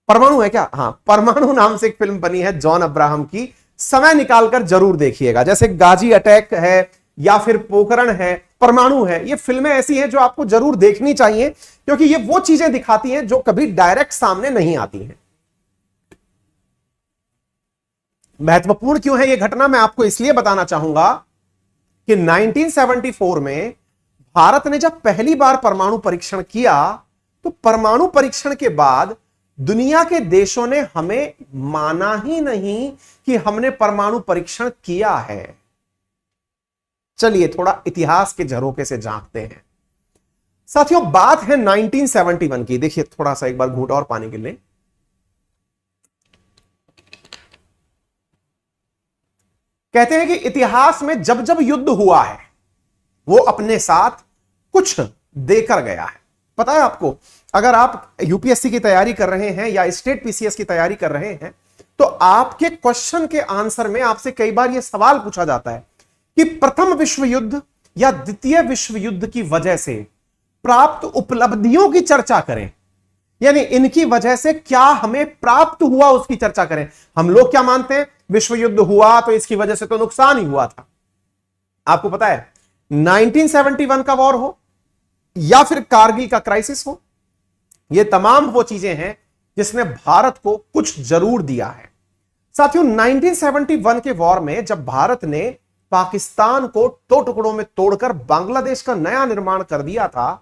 परमाणु है क्या? हाँ, परमाणु नाम से एक फिल्म बनी है जॉन अब्राहम की। समय निकालकर जरूर देखिएगा। जैसे गाजी अटैक है या फिर पोखरण है, परमाणु है, ये फिल्में ऐसी हैं जो आपको जरूर देखनी चाहिए क्योंकि ये वो चीजें दिखाती हैं जो कभी डायरेक्ट सामने नहीं आती हैं। महत्वपूर्ण क्यों है ये घटना, मैं आपको इसलिए बताना चाहूंगा कि 1974 में भारत ने जब पहली बार परमाणु परीक्षण किया तो परमाणु परीक्षण के बाद दुनिया के देशों ने हमें माना ही नहीं कि हमने परमाणु परीक्षण किया है। चलिए थोड़ा इतिहास के झरोके से झांकते हैं साथियों। बात है 1971 की। देखिए थोड़ा सा एक बार घूंट और पानी के लिए। कहते हैं कि इतिहास में जब जब युद्ध हुआ है वो अपने साथ कुछ देकर गया है। पता है आपको, अगर आप यूपीएससी की तैयारी कर रहे हैं या स्टेट पीसीएस की तैयारी कर रहे हैं तो आपके क्वेश्चन के आंसर में आपसे कई बार यह सवाल पूछा जाता है कि प्रथम विश्व युद्ध या द्वितीय विश्व युद्ध की वजह से प्राप्त उपलब्धियों की चर्चा करें, यानी इनकी वजह से क्या हमें प्राप्त हुआ उसकी चर्चा करें। हम लोग क्या मानते हैं, विश्व युद्ध हुआ तो इसकी वजह से तो नुकसान ही हुआ था। आपको पता है 1971 का वॉर हो या फिर कारगिल का क्राइसिस हो, ये तमाम वो चीजें हैं जिसने भारत को कुछ जरूर दिया है। साथियों 1971 के वॉर में जब भारत ने पाकिस्तान को 2 टुकड़ों में तोड़कर बांग्लादेश का नया निर्माण कर दिया था,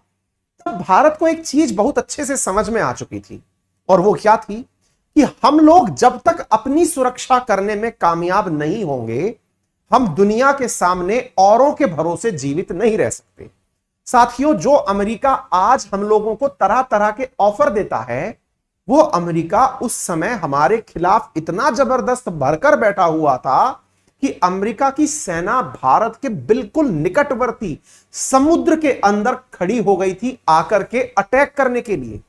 तब भारत को एक चीज बहुत अच्छे से समझ में आ चुकी थी और वो क्या थी कि हम लोग जब तक अपनी सुरक्षा करने में कामयाब नहीं होंगे हम दुनिया के सामने औरों के भरोसे जीवित नहीं रह सकते। साथियों जो अमेरिका आज हम लोगों को तरह तरह के ऑफर देता है वो अमेरिका उस समय हमारे खिलाफ इतना जबरदस्त भरकर बैठा हुआ था कि अमेरिका की सेना भारत के बिल्कुल निकटवर्ती समुद्र के अंदर खड़ी हो गई थी आकर के अटैक करने के लिए।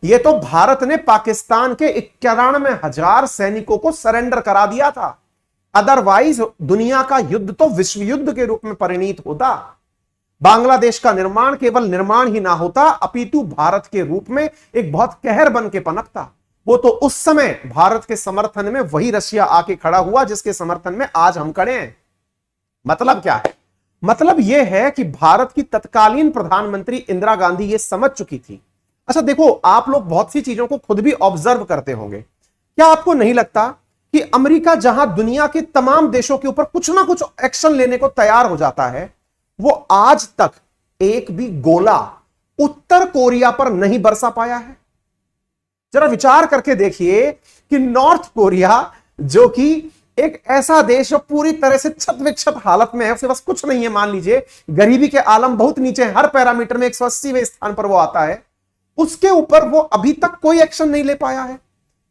यह तो भारत ने पाकिस्तान के 91,000 सैनिकों को सरेंडर करा दिया था, अदरवाइज दुनिया का युद्ध तो विश्व युद्ध के रूप में परिणित होता। बांग्लादेश का निर्माण केवल निर्माण ही ना होता, अपितु भारत के रूप में एक बहुत कहर बन के पनपता। वो तो उस समय भारत के समर्थन में वही रशिया आके खड़ा हुआ जिसके समर्थन में आज हम खड़े हैं। मतलब क्या है? मतलब यह है कि भारत की तत्कालीन प्रधानमंत्री इंदिरा गांधी ये समझ चुकी थी। अच्छा देखो, आप लोग बहुत सी चीजों को खुद भी ऑब्जर्व करते होंगे। क्या आपको नहीं लगता कि अमेरिका जहां दुनिया के तमाम देशों के ऊपर कुछ ना कुछ एक्शन लेने को तैयार हो जाता है, वो आज तक एक भी गोला उत्तर कोरिया पर नहीं बरसा पाया है? जरा विचार करके देखिए कि नॉर्थ कोरिया, जो कि एक ऐसा देश जो पूरी तरह से छत विक्षत हालत में है, उसके पास कुछ नहीं है, मान लीजिए गरीबी के आलम बहुत नीचे, हर पैरामीटर में 180वें स्थान पर वो आता है, उसके ऊपर वो अभी तक कोई एक्शन नहीं ले पाया है।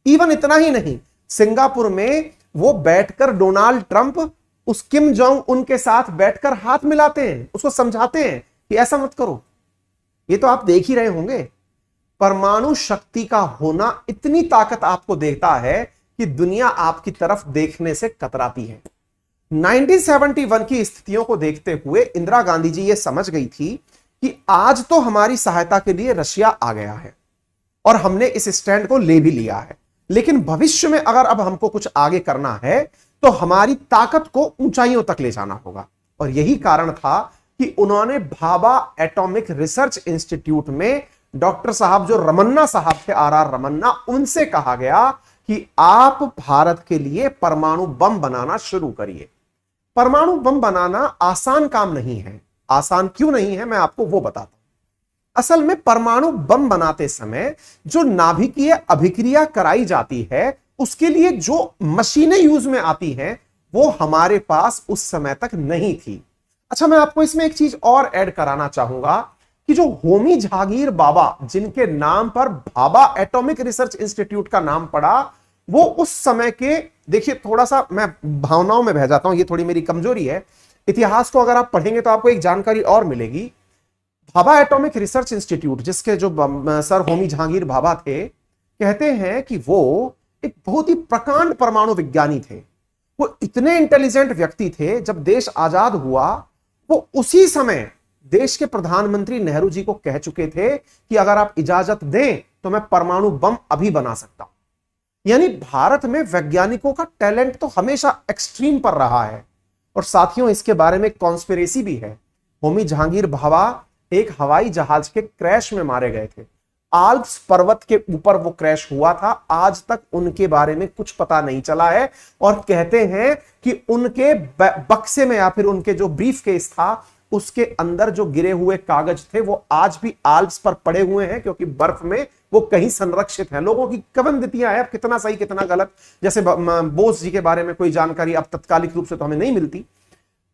इवन इतना ही नहीं, सिंगापुर में वो बैठकर डोनाल्ड ट्रंप उस किम जोंग उन के साथ बैठकर हाथ मिलाते हैं, उसको समझाते हैं कि ऐसा मत करो। ये तो आप देख ही रहे होंगे। परमाणु शक्ति का होना इतनी ताकत आपको देता है कि दुनिया आपकी तरफ देखने से कतराती है। 1971 की स्थितियों को देखते हुए इंदिरा गांधी जी ये समझ गई थी कि आज तो हमारी सहायता के लिए रशिया आ गया है और हमने इस स्टैंड को ले भी लिया है, लेकिन भविष्य में अगर अब हमको कुछ आगे करना है तो हमारी ताकत को ऊंचाइयों तक ले जाना होगा। और यही कारण था कि उन्होंने भाभा एटॉमिक रिसर्च इंस्टीट्यूट में डॉक्टर साहब जो रमन्ना साहब थे, आर रमन्ना, उनसे कहा गया कि आप भारत के लिए परमाणु बम बनाना शुरू करिए। परमाणु बम बनाना आसान काम नहीं है। आसान क्यों नहीं है, मैं आपको वो बताता हूं। असल में परमाणु बम बनाते समय जो नाभिकीय अभिक्रिया कराई जाती है, उसके लिए जो मशीनें यूज में आती हैं, वो हमारे पास उस समय तक नहीं थी। अच्छा, मैं आपको इसमें एक चीज और ऐड कराना चाहूंगा कि जो होमी जहांगीर बाबा, जिनके नाम पर भाभा एटॉमिक रिसर्च इंस्टीट्यूट का नाम पड़ा, वो उस समय के, देखिए थोड़ा सा मैं भावनाओं में बह जाता हूं, ये थोड़ी मेरी कमजोरी है। इतिहास को अगर आप पढ़ेंगे तो आपको एक जानकारी और मिलेगी। भाभा एटॉमिक रिसर्च इंस्टीट्यूट, जिसके जो सर होमी जहांगीर भाभा थे, कहते हैं कि वो एक बहुत ही प्रकांड परमाणु विज्ञानी थे। वो इतने इंटेलिजेंट व्यक्ति थे, जब देश आजाद हुआ वो उसी समय देश के प्रधानमंत्री नेहरू जी को कह चुके थे कि अगर आप इजाजत दें तो मैं परमाणु बम अभी बना सकता हूं। यानी भारत में वैज्ञानिकों का टैलेंट तो हमेशा एक्सट्रीम पर रहा है। और साथियों, इसके बारे में कॉन्स्पिरेसी भी है। होमी जहांगीर भाभा एक हवाई जहाज के क्रैश में मारे गए थे। आल्प्स पर्वत के ऊपर वो क्रैश हुआ था। आज तक उनके बारे में कुछ पता नहीं चला है और कहते हैं कि उनके बक्से में या फिर उनके जो ब्रीफ केस था, उसके अंदर जो गिरे हुए कागज थे वो आज भी आल्प्स पर पड़े हुए हैं, क्योंकि बर्फ में वो कहीं संरक्षित हैं। लोगों की किवदंतियां हैं, अब कितना सही कितना गलत, जैसे बोस जी के बारे में कोई जानकारी अब तत्कालिक रूप से तो हमें नहीं मिलती।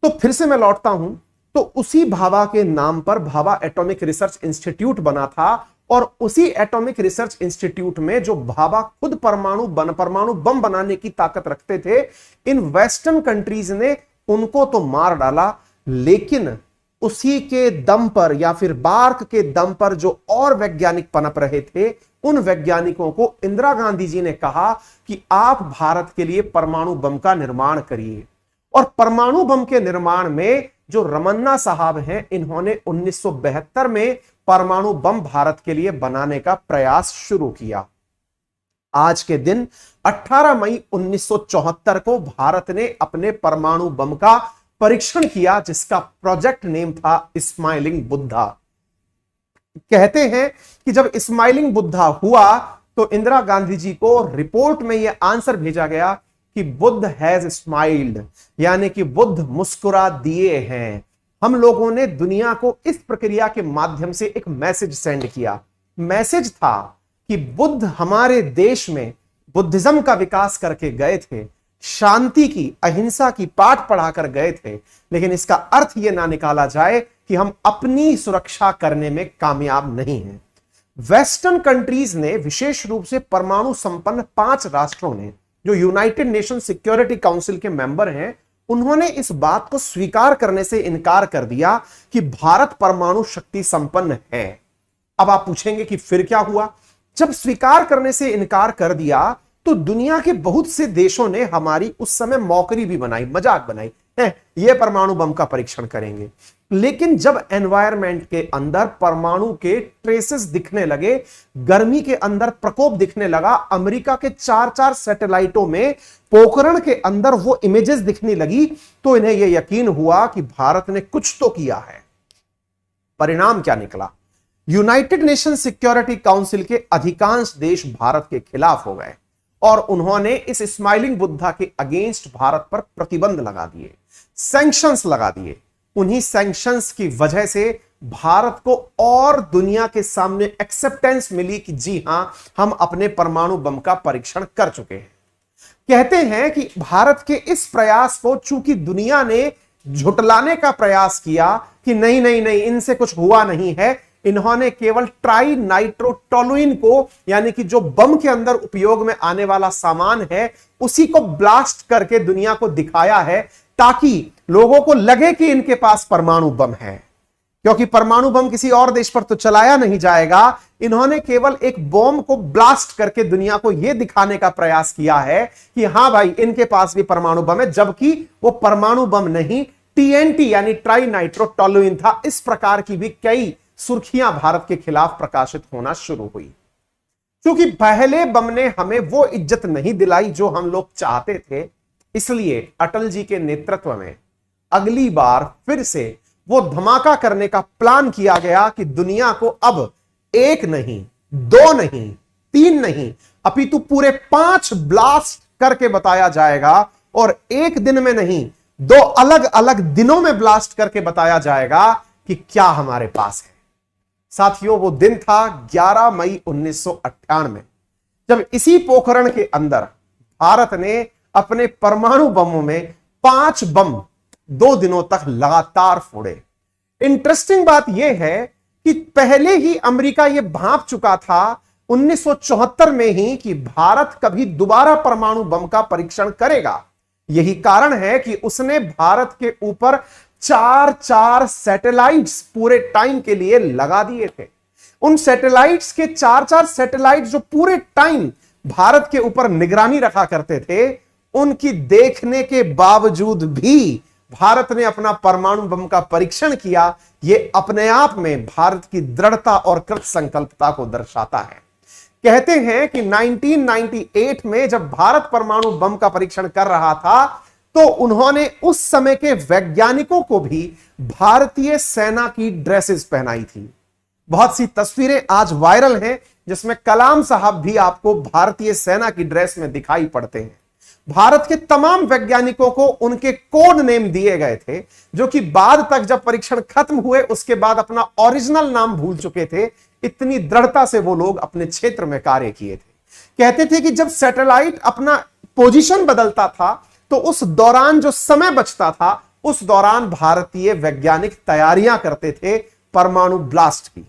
तो फिर से मैं लौटता हूं, तो उसी भाभा के नाम पर भाभा एटॉमिक रिसर्च इंस्टीट्यूट बना था, और उसी एटॉमिक रिसर्च इंस्टीट्यूट में जो भाभा खुद परमाणु बम बनाने की ताकत रखते थे, इन वेस्टर्न कंट्रीज ने उनको तो मार डाला, लेकिन उसी के दम पर या फिर बार्क के दम पर जो और वैज्ञानिक पनप रहे थे, उन वैज्ञानिकों को इंदिरा गांधी जी ने कहा कि आप भारत के लिए परमाणु बम का निर्माण करिए। और परमाणु बम के निर्माण में जो रमन्ना साहब हैं, इन्होंने 1972 में परमाणु बम भारत के लिए बनाने का प्रयास शुरू किया। आज के दिन 18 मई 1974 को भारत ने अपने परमाणु बम का परीक्षण किया, जिसका प्रोजेक्ट नेम था स्माइलिंग बुद्धा। कहते हैं कि जब स्माइलिंग बुद्धा हुआ तो इंदिरा गांधी जी को रिपोर्ट में यह आंसर भेजा गया कि बुद्ध हैज स्माइल्ड, यानी कि बुद्ध मुस्कुरा दिए हैं। हम लोगों ने दुनिया को इस प्रक्रिया के माध्यम से एक मैसेज सेंड किया। मैसेज था कि बुद्ध हमारे देश में बुद्धिज्म का विकास करके गए थे, शांति की, अहिंसा की पाठ पढ़ाकर गए थे, लेकिन इसका अर्थ यह ना निकाला जाए कि हम अपनी सुरक्षा करने में कामयाब नहीं हैं। वेस्टर्न कंट्रीज ने, विशेष रूप से परमाणु संपन्न 5 राष्ट्रों ने, जो यूनाइटेड नेशन सिक्योरिटी काउंसिल के मेंबर हैं, उन्होंने इस बात को स्वीकार करने से इनकार कर दिया कि भारत परमाणु शक्ति संपन्न है। अब आप पूछेंगे कि फिर क्या हुआ? जब स्वीकार करने से इनकार कर दिया तो दुनिया के बहुत से देशों ने हमारी उस समय मौकरी भी बनाई, मजाक बनाई है, ये परमाणु बम का परीक्षण करेंगे। लेकिन जब एनवायरमेंट के अंदर परमाणु के ट्रेसेस दिखने लगे, गर्मी के अंदर प्रकोप दिखने लगा, अमेरिका के 4-4 सैटेलाइटों में पोखरण के अंदर वो इमेजेस दिखने लगी, तो इन्हें यह यकीन हुआ कि भारत ने कुछ तो किया है। परिणाम क्या निकला? यूनाइटेड नेशन सिक्योरिटी काउंसिल के अधिकांश देश भारत के खिलाफ हो गए और उन्होंने इस स्माइलिंग बुद्धा के अगेंस्ट भारत पर प्रतिबंध लगा दिए, सैंक्शंस लगा दिए। उन्हीं सैंक्शंस की वजह से भारत को और दुनिया के सामने एक्सेप्टेंस मिली कि जी हां, हम अपने परमाणु बम का परीक्षण कर चुके हैं। कहते हैं कि भारत के इस प्रयास को चूंकि दुनिया ने झुटलाने का प्रयास किया कि नहीं नहीं नहीं, इनसे कुछ हुआ नहीं है, इन्होंने केवल ट्राई नाइट्रोटोलुइन को, यानी कि जो बम के अंदर उपयोग में आने वाला सामान है, उसी को ब्लास्ट करके दुनिया को दिखाया है ताकि लोगों को लगे कि इनके पास परमाणु बम है। क्योंकि परमाणु बम किसी और देश पर तो चलाया नहीं जाएगा, इन्होंने केवल एक बम को ब्लास्ट करके दुनिया को यह दिखाने का प्रयास किया है कि हां भाई, इनके पास भी परमाणु बम है, जबकि वो परमाणु बम नहीं, टीएनटी यानी ट्राई नाइट्रोटोलुइन था। इस प्रकार की भी कई सुर्खियां भारत के खिलाफ प्रकाशित होना शुरू हुई। क्योंकि पहले बम ने हमें वो इज्जत नहीं दिलाई जो हम लोग चाहते थे, इसलिए अटल जी के नेतृत्व में अगली बार फिर से वो धमाका करने का प्लान किया गया कि दुनिया को अब 1 नहीं, 2 नहीं, 3 नहीं, अपितु पूरे 5 ब्लास्ट करके बताया जाएगा, और एक दिन में नहीं, 2 अलग अलग दिनों में ब्लास्ट करके बताया जाएगा कि क्या हमारे पास है। साथियों, वो दिन था 11 मई 1998, जब इसी पोखरण के अंदर भारत ने अपने परमाणु बमों में 5 बम 2 दिनों तक लगातार फोड़े। इंटरेस्टिंग बात यह है कि पहले ही अमेरिका यह भांप चुका था 1974 में ही कि भारत कभी दोबारा परमाणु बम का परीक्षण करेगा। यही कारण है कि उसने भारत के ऊपर 4-4 सैटेलाइट्स पूरे टाइम के लिए लगा दिए थे। उन सैटेलाइट्स के 4-4 सैटेलाइट जो पूरे टाइम भारत के ऊपर निगरानी रखा करते थे, उनकी देखने के बावजूद भी भारत ने अपना परमाणु बम का परीक्षण किया। यह अपने आप में भारत की दृढ़ता और कृत संकल्पता को दर्शाता है। कहते हैं कि 1998 में जब भारत परमाणु बम का परीक्षण कर रहा था, तो उन्होंने उस समय के वैज्ञानिकों को भी भारतीय सेना की ड्रेसेस पहनाई थी। बहुत सी तस्वीरें आज वायरल हैं जिसमें कलाम साहब भी आपको भारतीय सेना की ड्रेस में दिखाई पड़ते हैं। भारत के तमाम वैज्ञानिकों को उनके कोड नेम दिए गए थे, जो कि बाद तक जब परीक्षण खत्म हुए उसके बाद अपना ओरिजिनल नाम भूल चुके थे। इतनी दृढ़ता से वो लोग अपने क्षेत्र में कार्य किए थे। कहते थे कि जब सैटेलाइट अपना पोजीशन बदलता था तो उस दौरान जो समय बचता था, उस दौरान भारतीय वैज्ञानिक तैयारियां करते थे परमाणु ब्लास्ट की।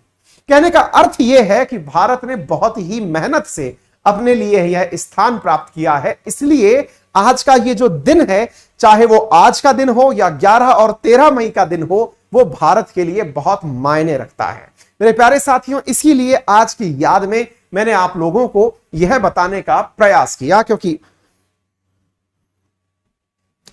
कहने का अर्थ यह है कि भारत ने बहुत ही मेहनत से अपने लिए यह स्थान प्राप्त किया है। इसलिए आज का ये जो दिन है, चाहे वो आज का दिन हो या 11 और 13 मई का दिन हो, वो भारत के लिए बहुत मायने रखता है। मेरे प्यारे साथियों, इसीलिए आज की याद में मैंने आप लोगों को यह बताने का प्रयास किया, क्योंकि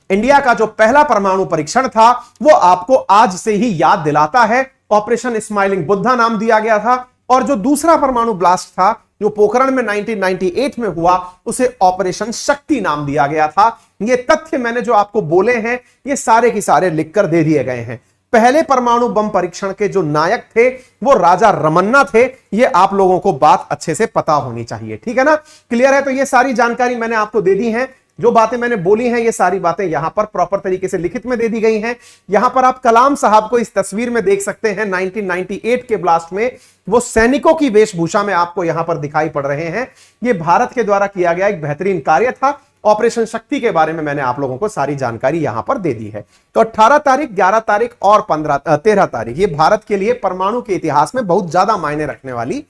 इंडिया का जो पहला परमाणु परीक्षण था वो आपको आज से ही याद दिलाता है। ऑपरेशन स्माइलिंग बुद्धा नाम दिया गया था, और जो दूसरा परमाणु ब्लास्ट था जो पोखरण में 1998 में हुआ, उसे ऑपरेशन शक्ति नाम दिया गया था। ये तथ्य मैंने जो आपको बोले हैं, ये सारे के सारे लिखकर दे दिए गए हैं। पहले परमाणु बम परीक्षण के जो नायक थे वो राजा रमन्ना थे। ये आप लोगों को बात अच्छे से पता होनी चाहिए, ठीक है ना? क्लियर है? तो ये सारी जानकारी मैंने आपको दे दी है। जो बातें मैंने बोली हैं, ये सारी बातें यहां पर प्रॉपर तरीके से लिखित में दे दी गई हैं। यहां पर आप कलाम साहब को इस तस्वीर में देख सकते हैं। 1998 के ब्लास्ट में वो सैनिकों की वेशभूषा में आपको यहां पर दिखाई पड़ रहे हैं। ये भारत के द्वारा किया गया एक बेहतरीन कार्य था। ऑपरेशन शक्ति के बारे में मैंने आप लोगों को सारी जानकारी यहां पर दे दी है। तो 18 तारीख, 11 तारीख और 13 तारीख, ये भारत के लिए परमाणु के इतिहास में बहुत ज्यादा मायने रखने वाली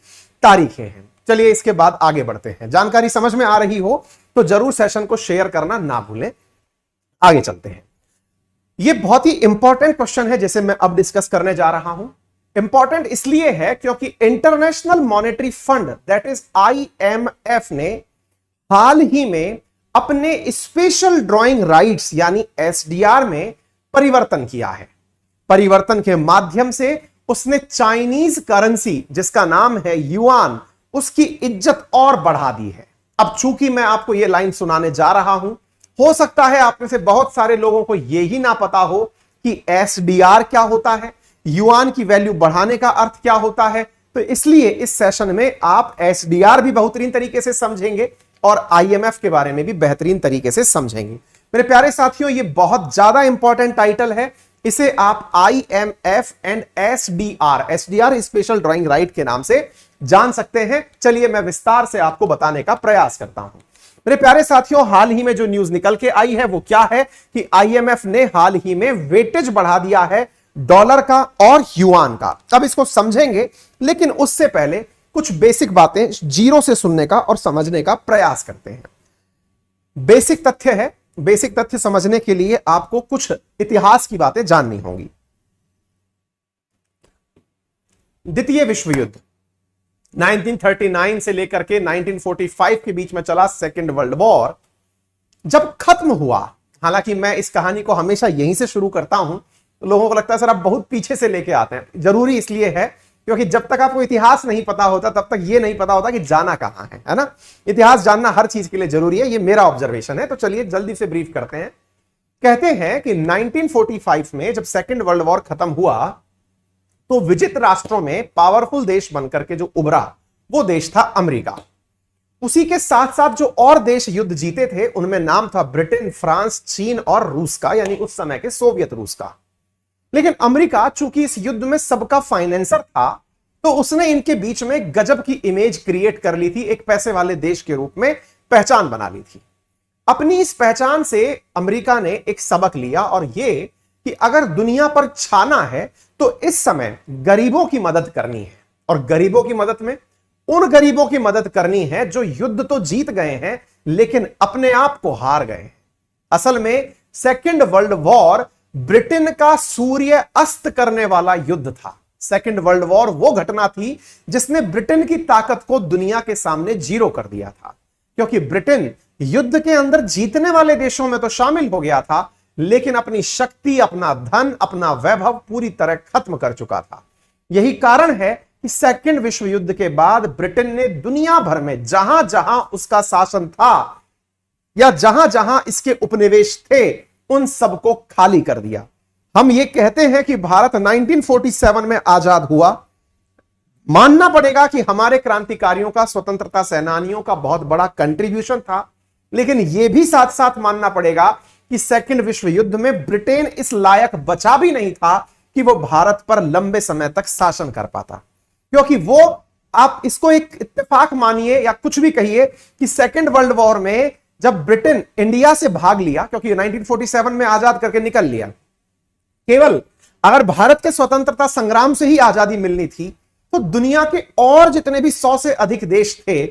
तारीखें हैं। चलिए इसके बाद आगे बढ़ते हैं। जानकारी समझ में आ रही हो तो जरूर सेशन को शेयर करना ना भूलें। आगे चलते हैं। यह बहुत ही इंपॉर्टेंट क्वेश्चन है जिसे मैं अब डिस्कस करने जा रहा हूं। इंपॉर्टेंट इसलिए है क्योंकि international monetary fund that is IMF ने हाल ही में अपने स्पेशल ड्राइंग राइट्स यानी SDR में परिवर्तन किया है। परिवर्तन के माध्यम से उसने चाइनीज करेंसी जिसका नाम है युआन, उसकी इज्जत और बढ़ा दी है। अब चूंकि मैं आपको यह लाइन सुनाने जा रहा हूं, हो सकता है आप में से बहुत सारे लोगों को यह ही ना पता हो कि SDR क्या होता है, युआन की वैल्यू बढ़ाने का अर्थ क्या होता है। तो इसलिए इस सेशन में आप SDR भी बेहतरीन तरीके से समझेंगे और IMF के बारे में भी बेहतरीन तरीके से समझेंगे। मेरे प्यारे साथियों, यह बहुत ज्यादा इंपॉर्टेंट टाइटल है। इसे आप IMF and SDR special drawing right के नाम से जान सकते हैं। चलिए मैं विस्तार से आपको बताने का प्रयास करता हूं। मेरे प्यारे साथियों, हाल ही में जो न्यूज निकल के आई है वो क्या है कि IMF ने हाल ही में वेटेज बढ़ा दिया है डॉलर का और युआन का। अब इसको समझेंगे, लेकिन उससे पहले कुछ बेसिक बातें जीरो से सुनने का और समझने का प्रयास करते हैं। बेसिक तथ्य है, बेसिक तथ्य समझने के लिए आपको कुछ इतिहास की बातें जाननी होंगी। द्वितीय विश्व युद्ध 1939 से लेकर के 1945 के बीच में चला सेकेंड वर्ल्ड वॉर। जब खत्म हुआ, हालांकि मैं इस कहानी को हमेशा यहीं से शुरू करता हूं, तो लोगों को लगता है सर आप बहुत पीछे से लेके आते हैं। जरूरी इसलिए है क्योंकि जब तक आपको इतिहास नहीं पता होता तब तक ये नहीं पता होता कि जाना कहां है ना। इतिहास जानना हर चीज के लिए जरूरी है, ये मेरा ऑब्जर्वेशन है। तो चलिए जल्दी से ब्रीफ करते हैं। कहते हैं कि 1945 में जब सेकेंड वर्ल्ड वॉर खत्म हुआ तो विजित राष्ट्रों में पावरफुल देश बनकर के जो उभरा वो देश था अमेरिका। उसी के साथ साथ जो और देश युद्ध जीते थे उनमें नाम था ब्रिटेन, फ्रांस, चीन और रूस का, यानी उस समय के सोवियत रूस का। लेकिन अमेरिका चूंकि इस युद्ध में सबका फाइनेंसर था, तो उसने इनके बीच में गजब की इमेज क्रिएट कर ली थी, एक पैसे वाले देश के रूप में पहचान बना ली थी। अपनी इस पहचान से अमेरिका ने एक सबक लिया और यह कि अगर दुनिया पर छाना है तो इस समय गरीबों की मदद करनी है। और गरीबों की मदद में उन गरीबों की मदद करनी है जो युद्ध तो जीत गए हैं लेकिन अपने आप को हार गए हैं। असल में सेकेंड वर्ल्ड वॉर ब्रिटेन का सूर्य अस्त करने वाला युद्ध था। सेकेंड वर्ल्ड वॉर वो घटना थी जिसने ब्रिटेन की ताकत को दुनिया के सामने जीरो कर दिया था, क्योंकि ब्रिटेन युद्ध के अंदर जीतने वाले देशों में तो शामिल हो गया था, लेकिन अपनी शक्ति, अपना धन, अपना वैभव पूरी तरह खत्म कर चुका था। यही कारण है कि सेकेंड विश्व युद्ध के बाद ब्रिटेन ने दुनिया भर में जहां जहां उसका शासन था या जहां जहां इसके उपनिवेश थे उन सबको खाली कर दिया। हम ये कहते हैं कि भारत 1947 में आजाद हुआ। मानना पड़ेगा कि हमारे क्रांतिकारियों का, स्वतंत्रता सेनानियों का बहुत बड़ा कंट्रीब्यूशन था, लेकिन यह भी साथ साथ मानना पड़ेगा कि सेकेंड विश्व युद्ध में ब्रिटेन इस लायक बचा भी नहीं था कि वो भारत पर लंबे समय तक शासन कर पाता। क्योंकि वो, आप इसको एक इत्तेफाक मानिए या कुछ भी कहिए कि सेकेंड वर्ल्ड वॉर में जब ब्रिटेन इंडिया से भाग लिया, क्योंकि 1947 में आजाद करके निकल लिया, केवल अगर भारत के स्वतंत्रता संग्राम से ही आजादी मिलनी थी तो दुनिया के और जितने भी 100 से अधिक देश थे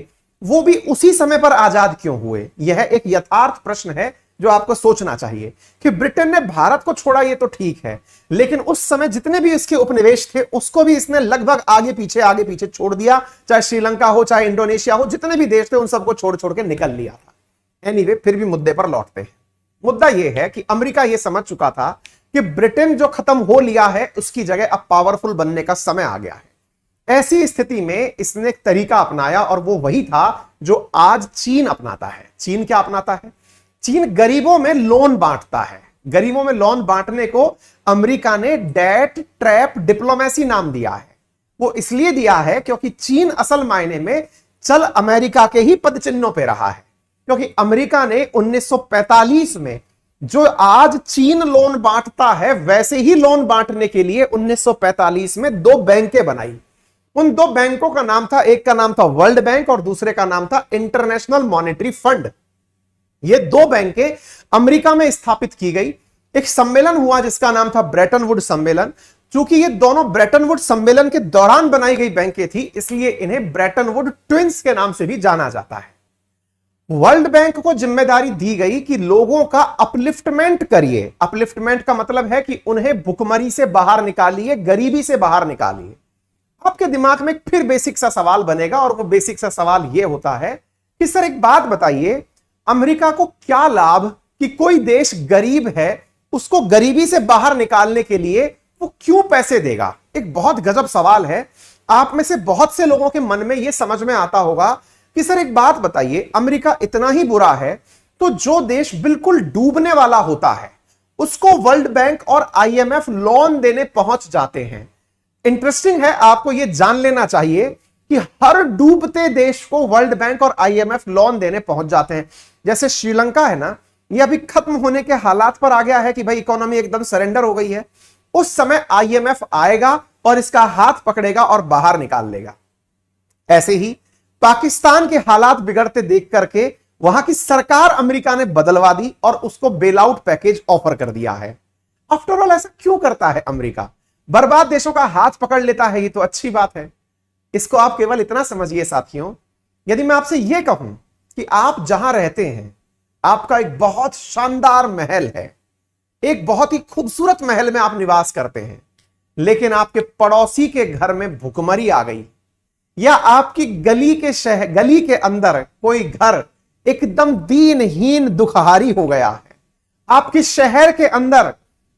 वो भी उसी समय पर आजाद क्यों हुए? यह एक यथार्थ प्रश्न है जो आपको सोचना चाहिए कि ब्रिटेन ने भारत को छोड़ा, ये तो ठीक है, लेकिन उस समय जितने भी इसके उपनिवेश थे उसको भी इसने लगभग आगे पीछे छोड़ दिया। चाहे श्रीलंका हो, चाहे इंडोनेशिया हो, जितने भी देश थे उन सबको छोड़ छोड़ के निकल लिया था। एनीवे, फिर भी मुद्दे पर लौटते हैं। मुद्दा यह है कि अमेरिका यह समझ चुका था कि ब्रिटेन जो खत्म हो लिया है उसकी जगह अब पावरफुल बनने का समय आ गया है। ऐसी स्थिति में इसने एक तरीका अपनाया और वो वही था जो आज चीन अपनाता है। चीन क्या अपनाता है? चीन गरीबों में लोन बांटता है। गरीबों में लोन बांटने को अमेरिका ने डेट ट्रैप डिप्लोमेसी नाम दिया है। वो इसलिए दिया है क्योंकि चीन असल मायने में चल अमेरिका के ही पदचिन्हों पे रहा है। क्योंकि अमेरिका ने 1945 में जो आज चीन लोन बांटता है वैसे ही लोन बांटने के लिए 1945 में 2 बैंकें बनाई। उन 2 बैंकों का नाम था, एक का नाम था वर्ल्ड बैंक और दूसरे का नाम था इंटरनेशनल मॉनेटरी फंड। ये 2 बैंकें अमेरिका में स्थापित की गई। एक सम्मेलन हुआ जिसका नाम था ब्रेटन वुड सम्मेलन। चूंकि ये दोनों ब्रेटन वुड सम्मेलन के दौरान बनाई गई बैंकें थी, इसलिए इन्हें ब्रेटन वुड ट्विंस के नाम से भी जाना जाता है। वर्ल्ड बैंक को जिम्मेदारी दी गई कि लोगों का अपलिफ्टमेंट करिए। अपलिफ्टमेंट का मतलब है कि उन्हें भुखमरी से बाहर निकालिए, गरीबी से बाहर निकालिए। आपके दिमाग में फिर बेसिक सा सवाल बनेगा और वो बेसिक सा सवाल यह होता है कि सर एक बात बताइए, अमेरिका को क्या लाभ कि कोई देश गरीब है उसको गरीबी से बाहर निकालने के लिए वो क्यों पैसे देगा? एक बहुत गजब सवाल है। आप में से बहुत से लोगों के मन में यह समझ में आता होगा कि सर एक बात बताइए, अमेरिका इतना ही बुरा है तो जो देश बिल्कुल डूबने वाला होता है उसको वर्ल्ड बैंक और आईएमएफ लोन देने पहुंच जाते हैं। इंटरेस्टिंग है, आपको यह जान लेना चाहिए कि हर डूबते देश को वर्ल्ड बैंक और आईएमएफ लोन देने पहुंच जाते हैं। जैसे श्रीलंका है ना, यह अभी खत्म होने के हालात पर आ गया है कि भाई इकोनॉमी एकदम सरेंडर हो गई है, उस समय आईएमएफ आएगा और इसका हाथ पकड़ेगा और बाहर निकाल लेगा। ऐसे ही पाकिस्तान के हालात बिगड़ते देख करके वहां की सरकार अमेरिका ने बदलवा दी और उसको बेल आउट पैकेज ऑफर कर दिया है। आफ्टर ऑल ऐसा क्यों करता है अमेरिका? बर्बाद देशों का हाथ पकड़ लेता है, ये तो अच्छी बात है। इसको आप केवल इतना समझिए साथियों, यदि मैं आपसे यह कहूं कि आप जहां रहते हैं आपका एक बहुत शानदार महल है, एक बहुत ही खूबसूरत महल में आप निवास करते हैं, लेकिन आपके पड़ोसी के घर में भुखमरी आ गई, या आपकी गली के अंदर कोई घर एकदम दीनहीन दुखहारी हो गया है, आपके शहर के अंदर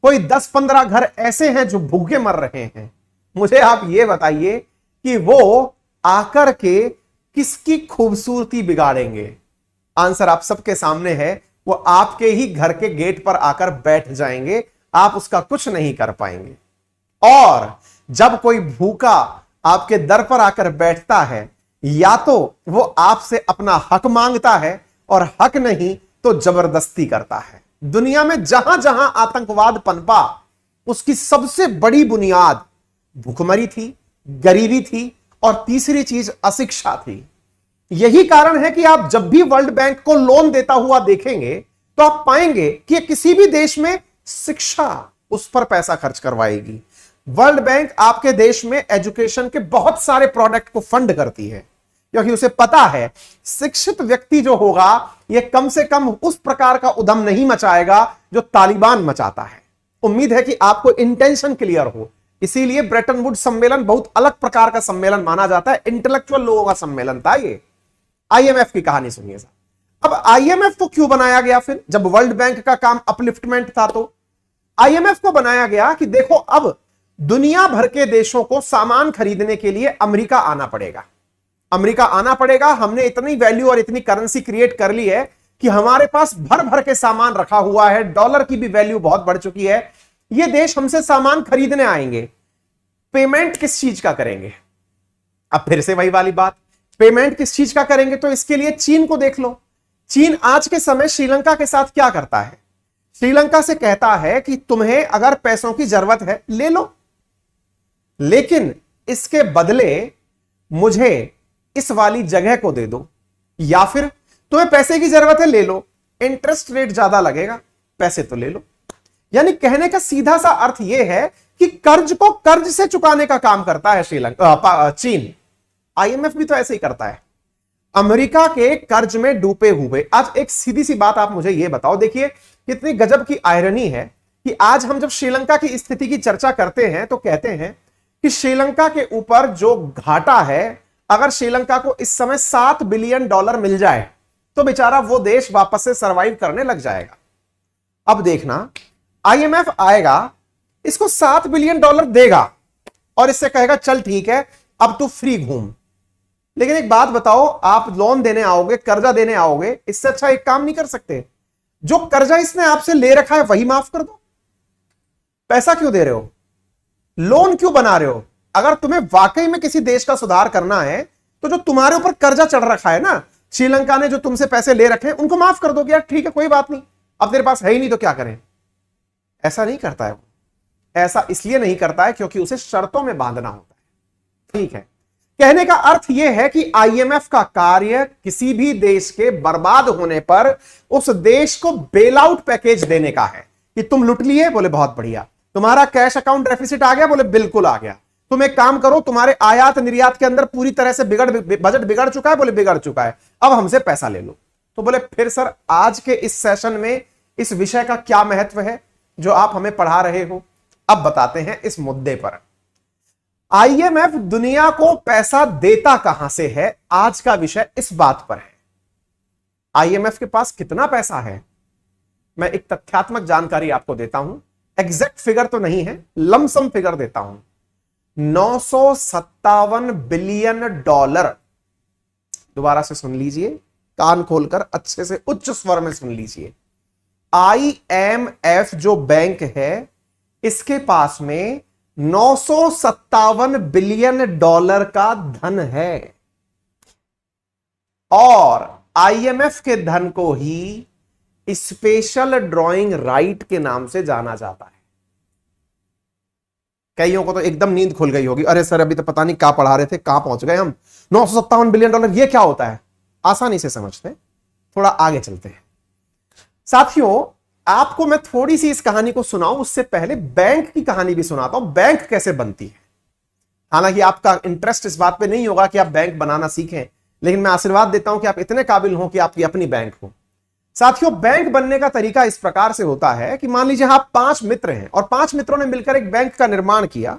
कोई 10-15 घर ऐसे हैं जो भूखे मर रहे हैं, मुझे आप यह बताइए कि वो आकर के किसकी खूबसूरती बिगाड़ेंगे? आंसर आप सबके सामने है, वो आपके ही घर के गेट पर आकर बैठ जाएंगे, आप उसका कुछ नहीं कर पाएंगे। और जब कोई भूखा आपके दर पर आकर बैठता है, या तो वो आपसे अपना हक मांगता है और हक नहीं तो जबरदस्ती करता है। दुनिया में जहां जहां आतंकवाद पनपा उसकी सबसे बड़ी बुनियाद भूखमरी थी, गरीबी थी और तीसरी चीज अशिक्षा थी। यही कारण है कि आप जब भी वर्ल्ड बैंक को लोन देता हुआ देखेंगे तो आप पाएंगे कि किसी भी देश में शिक्षा उस पर पैसा खर्च करवाएगी। वर्ल्ड बैंक आपके देश में एजुकेशन के बहुत सारे प्रोडक्ट को फंड करती है, क्योंकि उसे पता है शिक्षित व्यक्ति जो होगा यह कम से कम उस प्रकार का उद्यम नहीं मचाएगा जो तालिबान मचाता है। उम्मीद है कि आपको इंटेंशन क्लियर हो। इसीलिए ब्रेटन वुड्स सम्मेलन बहुत अलग प्रकार का सम्मेलन माना जाता है, इंटेलेक्चुअल लोगों का सम्मेलन था ये। आईएमएफ की कहानी सुनिए साहब। अब आईएमएफ को क्यों बनाया गया फिर? जब वर्ल्ड बैंक का काम अपलिफ्टमेंट था तो आईएमएफ को बनाया गया कि देखो अब दुनिया भर के देशों को सामान खरीदने के लिए अमेरिका आना पड़ेगा। अमेरिका आना पड़ेगा। हमने इतनी वैल्यू और इतनी करेंसी क्रिएट कर ली है कि हमारे पास भर भर के सामान रखा हुआ है, डॉलर की भी वैल्यू बहुत बढ़ चुकी है। ये देश हमसे सामान खरीदने आएंगे, पेमेंट किस चीज का करेंगे? अब फिर से वही वाली बात, पेमेंट किस चीज का करेंगे? तो इसके लिए चीन को देख लो। चीन आज के समय श्रीलंका के साथ क्या करता है? श्रीलंका से कहता है कि तुम्हें अगर पैसों की जरूरत है ले लो, लेकिन इसके बदले मुझे इस वाली जगह को दे दो, या फिर तुम्हें पैसे की जरूरत है ले लो, इंटरेस्ट रेट ज्यादा लगेगा, पैसे तो ले लो। यानी कहने का सीधा सा अर्थ यह है कि कर्ज को कर्ज से चुकाने का काम करता है चीन। आईएमएफ भी तो ऐसे ही करता है, अमेरिका के कर्ज में डूबे हुए। आज एक सीधी सी बात आप मुझे यह बताओ, देखिए कितनी गजब की आयरनी है कि आज हम जब श्रीलंका की स्थिति की चर्चा करते हैं तो कहते हैं कि श्रीलंका के ऊपर जो घाटा है, अगर श्रीलंका को इस समय $7 बिलियन मिल जाए तो बेचारा वो देश वापस से सरवाइव करने लग जाएगा। अब देखना, आईएमएफ आएगा, इसको $7 बिलियन देगा और इससे कहेगा चल ठीक है अब तू फ्री घूम। लेकिन एक बात बताओ, आप लोन देने आओगे, कर्जा देने आओगे, इससे अच्छा एक काम नहीं कर सकते? जो कर्जा इसने आपसे ले रखा है वही माफ कर दो। पैसा क्यों दे रहे हो? लोन क्यों बना रहे हो? अगर तुम्हें वाकई में किसी देश का सुधार करना है तो जो तुम्हारे ऊपर कर्जा चढ़ रखा है ना, श्रीलंका ने जो तुमसे पैसे ले रखे हैं उनको माफ कर दो कि यार ठीक है कोई बात नहीं, अब तेरे पास है ही नहीं तो क्या करें। ऐसा नहीं करता है वो। ऐसा इसलिए नहीं करता है क्योंकि उसे शर्तों में बांधना होता है। ठीक है, कहने का अर्थ यह है कि आईएमएफ का कार्य किसी भी देश के बर्बाद होने पर उस देश को बेल आउट पैकेज देने का है कि तुम लुट लिए, बोले बहुत बढ़िया। तुम्हारा कैश अकाउंट डेफिसिट आ गया, बोले बिल्कुल आ गया। तुम एक काम करो, तुम्हारे आयात निर्यात के अंदर पूरी तरह से बजट बिगड़ चुका है, बोले बिगड़ चुका है, अब हमसे पैसा ले लो। तो बोले फिर सर आज के इस सेशन में इस विषय का क्या महत्व है जो आप हमें पढ़ा रहे हो। अब बताते हैं इस मुद्दे पर। आईएमएफ दुनिया को पैसा देता कहां से है, आज का विषय इस बात पर है। आईएमएफ के पास कितना पैसा है, मैं एक तथ्यात्मक जानकारी आपको देता हूं, एग्जैक्ट फिगर तो नहीं है, लमसम फिगर देता हूं। 957 बिलियन डॉलर। दोबारा से सुन लीजिए, कान खोलकर अच्छे से उच्च स्वर में सुन लीजिए। आईएमएफ जो बैंक है इसके पास में 957 बिलियन डॉलर का धन है और आईएमएफ के धन को ही स्पेशल ड्रॉइंग राइट के नाम से जाना जाता है। कईयों को तो एकदम नींद खुल गई होगी, अरे सर अभी तो पता नहीं क्या पढ़ा रहे थे, कहां पहुंच गए हम। 957 बिलियन डॉलर ये क्या होता है, आसानी से समझते हैं, थोड़ा आगे चलते हैं। साथियों आपको मैं थोड़ी सी इस कहानी को सुनाऊं उससे पहले बैंक की कहानी भी सुनाता हूं, बैंक कैसे बनती है। हालांकि आपका इंटरेस्ट इस बात पे नहीं होगा कि आप बैंक बनाना सीखें, लेकिन मैं आशीर्वाद देता हूं कि आप इतने काबिल हो कि आपकी अपनी बैंक हो। साथियों बैंक बनने का तरीका इस प्रकार से होता है कि मान लीजिए आप 5 मित्र हैं और 5 मित्रों ने मिलकर एक बैंक का निर्माण किया।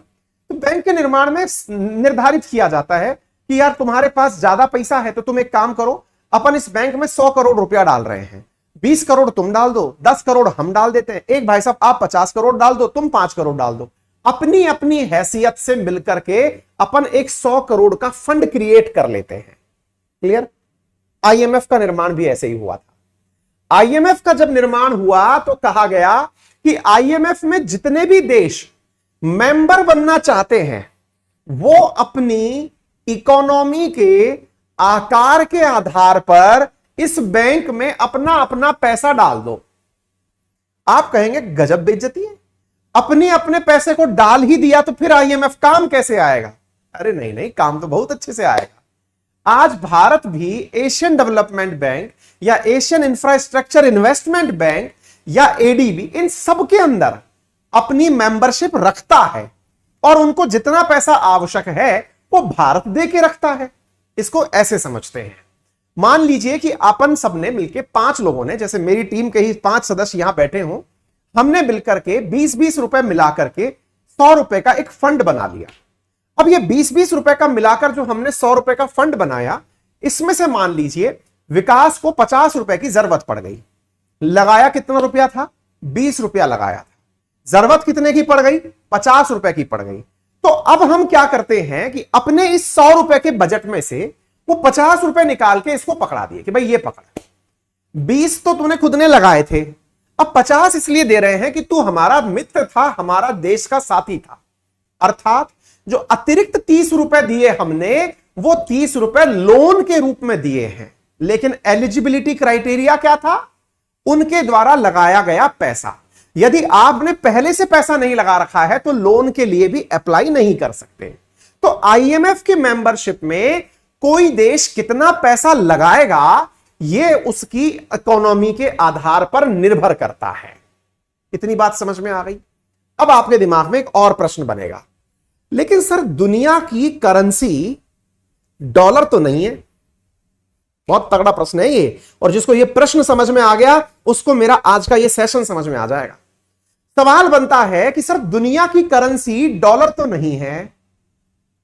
तो बैंक के निर्माण में निर्धारित किया जाता है कि यार तुम्हारे पास ज्यादा पैसा है तो तुम एक काम करो, अपन इस बैंक में 100 करोड़ रुपया डाल रहे हैं, 20 करोड़ तुम डाल दो, 10 करोड़ हम डाल देते हैं, एक भाई साहब आप 50 करोड़ डाल दो, तुम 5 करोड़ डाल दो। अपनी अपनी हैसियत से मिलकर के अपन एक 100 करोड़ का फंड क्रिएट कर लेते हैं। क्लियर। आईएमएफ का निर्माण भी ऐसे ही हुआ था। आईएमएफ का जब निर्माण हुआ तो कहा गया कि आईएमएफ में जितने भी देश मेंबर बनना चाहते हैं वो अपनी इकोनॉमी के आकार के आधार पर इस बैंक में अपना अपना पैसा डाल दो। आप कहेंगे गजब बेइज्जती है, अपने अपने पैसे को डाल ही दिया तो फिर आईएमएफ काम कैसे आएगा। अरे नहीं नहीं, काम तो बहुत अच्छे से आएगा। आज भारत भी एशियन डेवलपमेंट बैंक या एशियन इंफ्रास्ट्रक्चर इन्वेस्टमेंट बैंक या एडीबी, इन सब के अंदर अपनी मेंबरशिप रखता है और उनको जितना पैसा आवश्यक है वो भारत दे के रखता है। इसको ऐसे समझते हैं, मान लीजिए कि अपन सबने मिलकर 5 लोगों ने, जैसे मेरी टीम के ही 5 सदस्य यहां बैठे हों, हमने मिलकर के 20-20 रुपए मिलाकर के 100 रुपए का एक फंड बना लिया। अब ये 20-20 रुपए का मिलाकर जो हमने 100 रुपए का फंड बनाया, इसमें से मान लीजिए विकास को 50 रुपए की जरूरत पड़ गई। लगाया कितना रुपया था, 20 रुपया लगाया था। जरूरत कितने की पड़ गई, 50 रुपए की पड़ गई। तो अब हम क्या करते हैं कि अपने इस 100 रुपए के बजट में से वो 50 रुपए निकाल के इसको पकड़ा दिए कि भाई ये पकड़, 20 तो तूने खुद ने लगाए थे, अब 50 इसलिए दे रहे हैं कि तू हमारा मित्र था, हमारा देश का साथी था। अर्थात जो अतिरिक्त 30 रुपए दिए हमने वो 30 रुपए लोन के रूप में दिए हैं। लेकिन एलिजिबिलिटी क्राइटेरिया क्या था, उनके द्वारा लगाया गया पैसा। यदि आपने पहले से पैसा नहीं लगा रखा है तो लोन के लिए भी अप्लाई नहीं कर सकते। तो आईएमएफ की मेंबरशिप में कोई देश कितना पैसा लगाएगा यह उसकी इकोनॉमी के आधार पर निर्भर करता है। इतनी बात समझ में आ गई। अब आपके दिमाग में एक और प्रश्न बनेगा, लेकिन सर दुनिया की करेंसी डॉलर तो नहीं है। बहुत तगड़ा प्रश्न है ये, और जिसको ये प्रश्न समझ में आ गया उसको मेरा आज का ये सेशन समझ में आ जाएगा। सवाल बनता है कि सर दुनिया की करेंसी डॉलर तो नहीं है,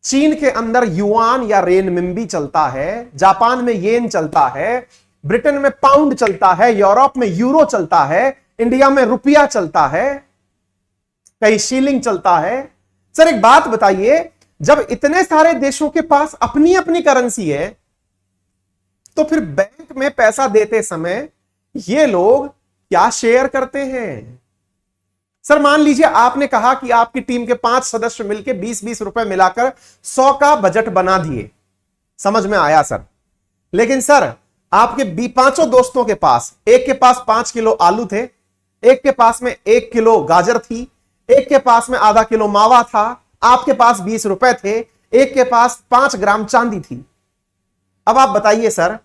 चीन के अंदर युआन या रेनमिंबी चलता है, जापान में येन चलता है, ब्रिटेन में पाउंड चलता है, यूरोप में यूरो चलता है, इंडिया में रुपया चलता है, कहीं शीलिंग चलता है। सर एक बात बताइए, जब इतने सारे देशों के पास अपनी अपनी करेंसी है तो फिर बैंक में पैसा देते समय ये लोग क्या शेयर करते हैं। सर मान लीजिए आपने कहा कि आपकी टीम के 5 सदस्य मिलकर 20-20 रुपए मिलाकर 100 का बजट बना दिए, समझ में आया सर। लेकिन सर आपके 5 दोस्तों के पास, एक के पास 5 किलो आलू थे, एक के पास में 1 किलो गाजर थी, एक के पास में आधा किलो मावा था, आपके पास 20 रुपए थे, एक के पास 5 ग्राम चांदी थी। अब आप बताइए सर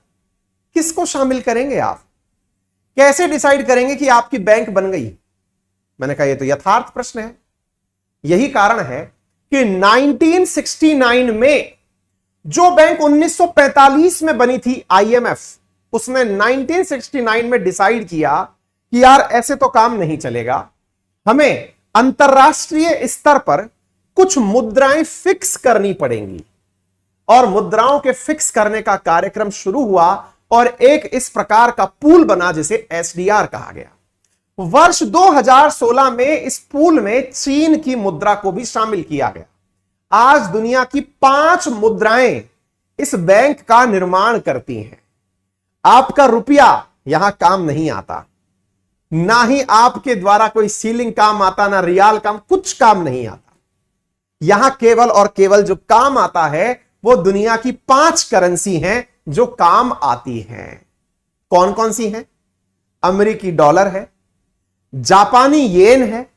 किसको शामिल करेंगे, आप कैसे डिसाइड करेंगे कि आपकी बैंक बन गई। मैंने कहा यह तो यथार्थ प्रश्न है। यही कारण है कि 1969 में जो बैंक 1945 में बनी थी आईएमएफ, उसने 1969 में डिसाइड किया कि यार ऐसे तो काम नहीं चलेगा, हमें अंतरराष्ट्रीय स्तर पर कुछ मुद्राएं फिक्स करनी पड़ेंगी। और मुद्राओं के फिक्स करने का कार्यक्रम शुरू हुआ और एक इस प्रकार का पूल बना जिसे एसडीआर कहा गया। वर्ष 2016 में इस पूल में चीन की मुद्रा को भी शामिल किया गया। आज दुनिया की 5 मुद्राएं इस बैंक का निर्माण करती हैं। आपका रुपया यहां काम नहीं आता, ना ही आपके द्वारा कोई सीलिंग काम आता, ना रियाल काम, कुछ काम नहीं आता। यहां केवल और केवल जो काम आता है वो दुनिया की 5 करेंसी हैं जो काम आती हैं। कौन कौन सी हैं? अमेरिकी डॉलर है, जापानी येन है,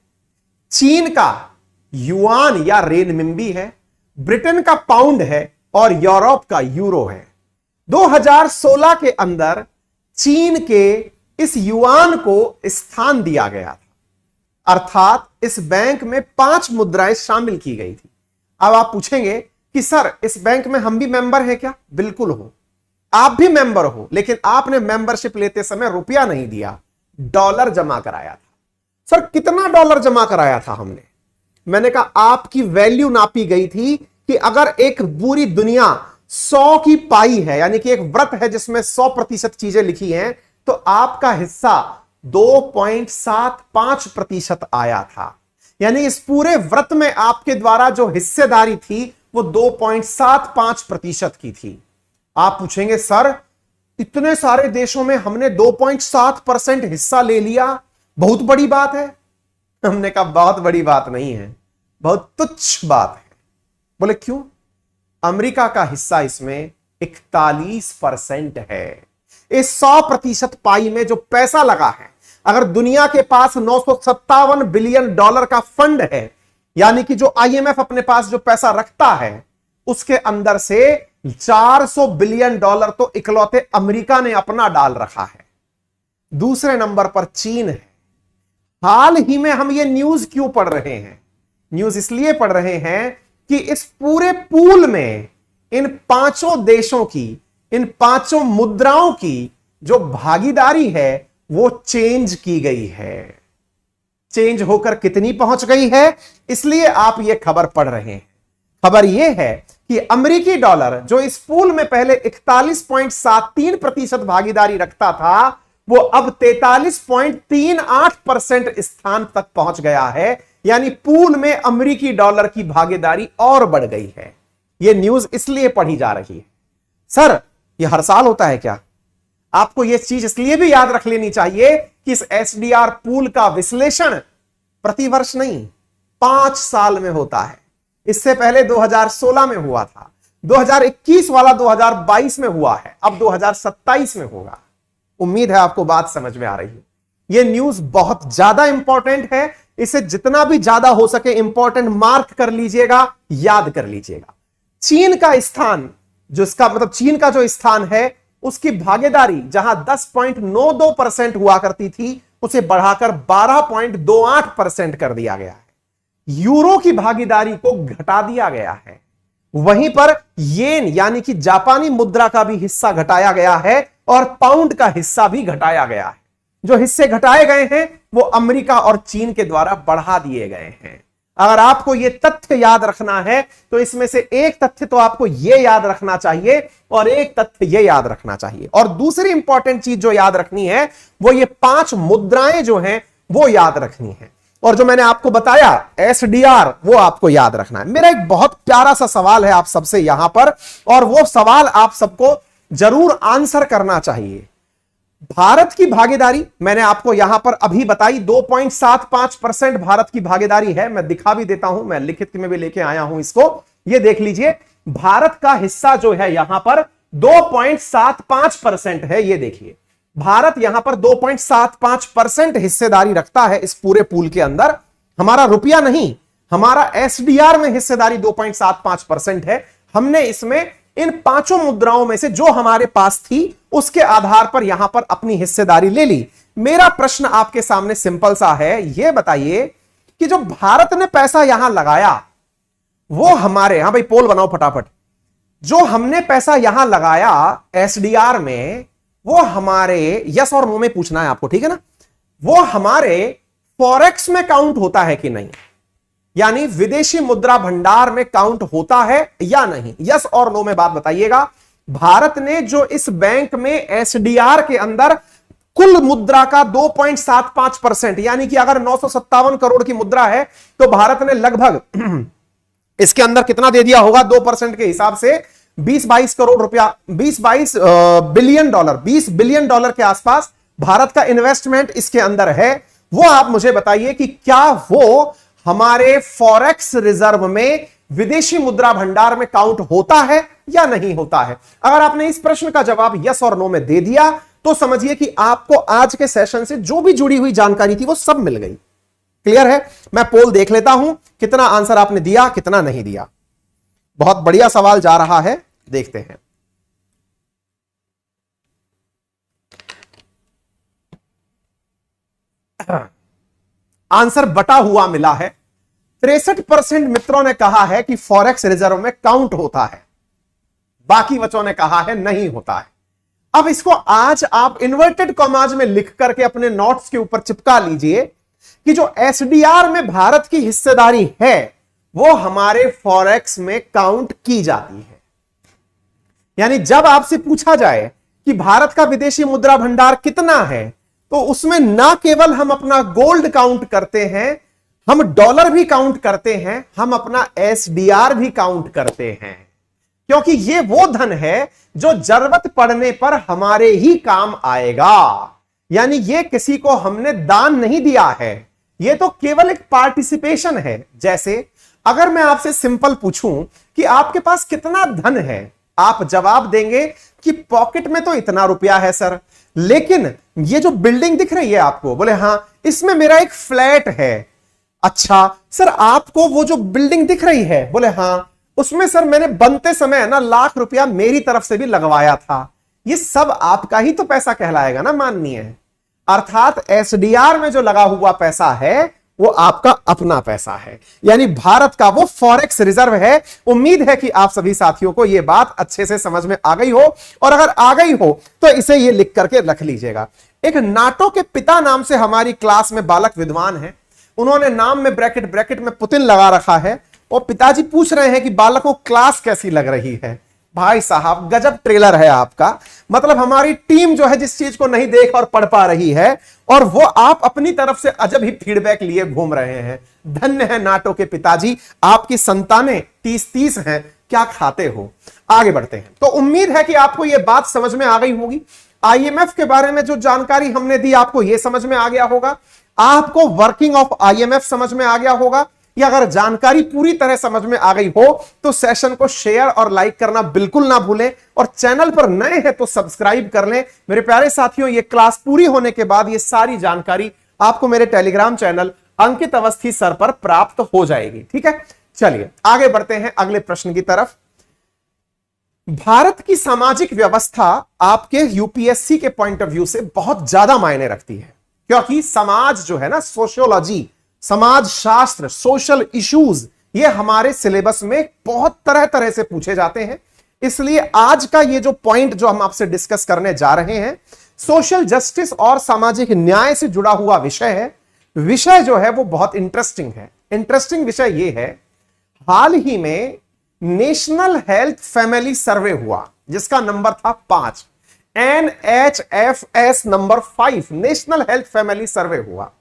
चीन का युआन या रेनमिंबी है, ब्रिटेन का पाउंड है और यूरोप का यूरो है। 2016 के अंदर चीन के इस युआन को स्थान दिया गया था, अर्थात इस बैंक में 5 मुद्राएं शामिल की गई थी। अब आप पूछेंगे कि सर इस बैंक में हम भी मेंबर हैं क्या? बिल्कुल हो, आप भी मेंबर हो, लेकिन आपने मेंबरशिप लेते समय रुपया नहीं दिया, डॉलर जमा कराया था। सर कितना डॉलर जमा कराया था हमने? मैंने कहा आपकी वैल्यू नापी गई थी कि अगर एक पूरी दुनिया 100 की पाई है, यानी कि एक व्रत है जिसमें 100% चीजें लिखी हैं, तो आपका हिस्सा 2.75% आया था। यानी इस पूरे व्रत में आपके द्वारा जो हिस्सेदारी थी वो 2.75% की थी। आप पूछेंगे सर इतने सारे देशों में हमने 2.7% हिस्सा ले लिया, बहुत बड़ी बात है। हमने कहा बहुत बड़ी बात नहीं है, बहुत तुच्छ बात है। बोले क्यों? अमेरिका का हिस्सा इसमें 41% है। इस 100% पाई में जो पैसा लगा है, अगर दुनिया के पास 957 बिलियन डॉलर का फंड है, यानी कि जो आईएमएफ अपने पास जो पैसा रखता है, उसके अंदर से 400 बिलियन डॉलर तो इकलौते अमेरिका ने अपना डाल रखा है। दूसरे नंबर पर चीन है। हाल ही में हम ये न्यूज क्यों पढ़ रहे हैं? न्यूज इसलिए पढ़ रहे हैं कि इस पूरे पूल में इन 5 देशों की, इन 5 मुद्राओं की जो भागीदारी है वो चेंज की गई है। चेंज होकर कितनी पहुंच गई है, इसलिए आप ये खबर पढ़ रहे हैं। खबर यह है कि अमेरिकी डॉलर जो इस पूल में पहले 41.73% भागीदारी रखता था, वो अब 43.38% स्थान तक पहुंच गया है। यानी पूल में अमेरिकी डॉलर की भागीदारी और बढ़ गई है। यह न्यूज इसलिए पढ़ी जा रही है। सर यह हर साल होता है क्या? आपको यह चीज इसलिए भी याद रख लेनी चाहिए कि इस एसडीआर पूल का विश्लेषण प्रतिवर्ष नहीं, 5 साल में होता है। इससे पहले 2016 में हुआ था, 2021 वाला 2022 में हुआ है, अब 2027 में होगा। उम्मीद है आपको बात समझ में आ रही है। यह न्यूज बहुत ज्यादा इंपॉर्टेंट है, इसे जितना भी ज्यादा हो सके इंपॉर्टेंट मार्क कर लीजिएगा, याद कर लीजिएगा। चीन का स्थान, जो इसका मतलब चीन का जो स्थान है, उसकी भागीदारी जहां 10.92% हुआ करती थी, उसे बढ़ाकर 12.28% कर दिया गया है। यूरो की भागीदारी को घटा दिया गया है। वहीं पर येन यानी कि जापानी मुद्रा का भी हिस्सा घटाया गया है और पाउंड का हिस्सा भी घटाया गया है। जो हिस्से घटाए गए हैं वो अमेरिका और चीन के द्वारा बढ़ा दिए गए हैं। अगर आपको यह तथ्य याद रखना है तो इसमें से एक तथ्य तो आपको यह याद रखना चाहिए और एक तथ्य यह याद रखना चाहिए। और दूसरी इंपॉर्टेंट चीज जो याद रखनी है वो ये 5 मुद्राएं जो हैं वो याद रखनी है। और जो मैंने आपको बताया एसडीआर, वो आपको याद रखना है। मेरा एक बहुत प्यारा सा सवाल है आप सबसे यहां पर, और वो सवाल आप सबको जरूर आंसर करना चाहिए। भारत की भागीदारी मैंने आपको यहां पर अभी बताई, 2.75% भारत की भागीदारी है। मैं दिखा भी देता हूं, मैं लिखित में भी लेके आया हूं इसको, ये देख लीजिए। भारत का हिस्सा जो है यहां पर 2.75% है। ये देखिए भारत यहां पर 2.75% हिस्सेदारी रखता है इस पूरे पूल के अंदर। हमारा रुपया नहीं, हमारा एसडीआर में हिस्सेदारी 2.75% है। हमने इसमें इन 5 मुद्राओं में से जो हमारे पास थी उसके आधार पर यहां पर अपनी हिस्सेदारी ले ली। मेरा प्रश्न आपके सामने सिंपल सा है, यह बताइए कि जो भारत ने पैसा यहां लगाया वो हमारे, हां भाई पोल बनाओ फटाफट, जो हमने पैसा यहां लगाया एसडीआर में, वो हमारे यस और नो में पूछना है आपको, ठीक है ना, वो हमारे फॉरेक्स में काउंट होता है कि नहीं, यानी विदेशी मुद्रा भंडार में काउंट होता है या नहीं। यस और नो में बात बताइएगा। भारत ने जो इस बैंक में एसडीआर के अंदर कुल मुद्रा का 2.75%, यानी कि अगर 957 करोड़ की मुद्रा है तो भारत ने लगभग इसके अंदर कितना दे दिया होगा 2% के हिसाब से 20-22 करोड़ रुपया, 20-22 बिलियन डॉलर, 20 बिलियन डॉलर के आसपास भारत का इन्वेस्टमेंट इसके अंदर है। वो आप मुझे बताइए कि क्या वो हमारे फॉरेक्स रिजर्व में विदेशी मुद्रा भंडार में काउंट होता है या नहीं होता है। अगर आपने इस प्रश्न का जवाब यस और नो में दे दिया तो समझिए कि आपको आज के सेशन से जो भी जुड़ी हुई जानकारी थी वो सब मिल गई। क्लियर है? मैं पोल देख लेता हूं कितना आंसर आपने दिया, कितना नहीं दिया। बहुत बढ़िया सवाल जा रहा है, देखते हैं। आंसर बटा हुआ मिला है। 63% मित्रों ने कहा है कि फॉरेक्स रिजर्व में काउंट होता है, बाकी बच्चों ने कहा है नहीं होता है। अब इसको आज आप इन्वर्टेड कॉमाज में लिख करके अपने नोट्स के ऊपर चिपका लीजिए कि जो एसडीआर में भारत की हिस्सेदारी है वो हमारे फॉरेक्स में काउंट की जाती है। यानी जब आपसे पूछा जाए कि भारत का विदेशी मुद्रा भंडार कितना है तो उसमें ना केवल हम अपना गोल्ड काउंट करते हैं, हम डॉलर भी काउंट करते हैं, हम अपना एसडीआर भी काउंट करते हैं, क्योंकि ये वो धन है जो जरूरत पड़ने पर हमारे ही काम आएगा। यानी ये किसी को हमने दान नहीं दिया है, ये तो केवल एक पार्टिसिपेशन है। जैसे अगर मैं आपसे सिंपल पूछूं कि आपके पास कितना धन है, आप जवाब देंगे कि पॉकेट में तो इतना रुपया है सर, लेकिन ये जो बिल्डिंग दिख रही है आपको, बोले हां इसमें मेरा एक फ्लैट है। अच्छा सर आपको वो जो बिल्डिंग दिख रही है, बोले हां उसमें सर मैंने बनते समय ना लाख रुपया मेरी तरफ से भी लगवाया था। ये सब आपका ही तो पैसा कहलाएगा ना, माननीय। अर्थात एसडीआर में जो लगा हुआ पैसा है वो आपका अपना पैसा है, यानी भारत का वो फॉरेक्स रिजर्व है। उम्मीद है कि आप सभी साथियों को यह बात अच्छे से समझ में आ गई हो, और अगर आ गई हो तो इसे ये लिख करके रख लीजिएगा। एक नाटो के पिता नाम से हमारी क्लास में बालक विद्वान है, उन्होंने नाम में ब्रैकेट ब्रैकेट में पुतिन लगा रखा है, और पिताजी पूछ रहे हैं कि बालक को क्लास कैसी लग रही है। भाई साहब गजब ट्रेलर है आपका, मतलब हमारी टीम जो है जिस चीज को नहीं देख और पढ़ पा रही है, और वो आप अपनी तरफ से अजब ही फीडबैक लिए घूम रहे हैं। धन्य है नाटो के पिताजी, आपकी संतानें 30-30 हैं, क्या खाते हो। आगे बढ़ते हैं। तो उम्मीद है कि आपको यह बात समझ में आ गई होगी। आईएमएफ के बारे में जो जानकारी हमने दी आपको यह समझ में आ गया होगा, आपको वर्किंग ऑफ आईएमएफ समझ में आ गया होगा। या अगर जानकारी पूरी तरह समझ में आ गई हो तो सेशन को शेयर और लाइक करना बिल्कुल ना भूलें, और चैनल पर नए हैं तो सब्सक्राइब कर लें। मेरे प्यारे साथियों, ये क्लास पूरी होने के बाद ये सारी जानकारी आपको मेरे टेलीग्राम चैनल अंकित अवस्थी सर पर प्राप्त हो जाएगी। ठीक है, चलिए आगे बढ़ते हैं अगले प्रश्न की तरफ। भारत की सामाजिक व्यवस्था आपके यूपीएससी के पॉइंट ऑफ व्यू से बहुत ज्यादा मायने रखती है, क्योंकि समाज जो है ना, सोशियोलॉजी, समाज शास्त्र, सोशल इश्यूज, ये हमारे सिलेबस में बहुत तरह तरह से पूछे जाते हैं। इसलिए आज का ये जो पॉइंट जो हम आपसे डिस्कस करने जा रहे हैं, सोशल जस्टिस और सामाजिक न्याय से जुड़ा हुआ विषय है। विषय जो है वो बहुत इंटरेस्टिंग है। इंटरेस्टिंग विषय ये है, हाल ही में नेशनल हेल्थ फैमिली सर्वे हुआ जिसका नंबर था 5, NHFS number 5, national health family survey हुआ।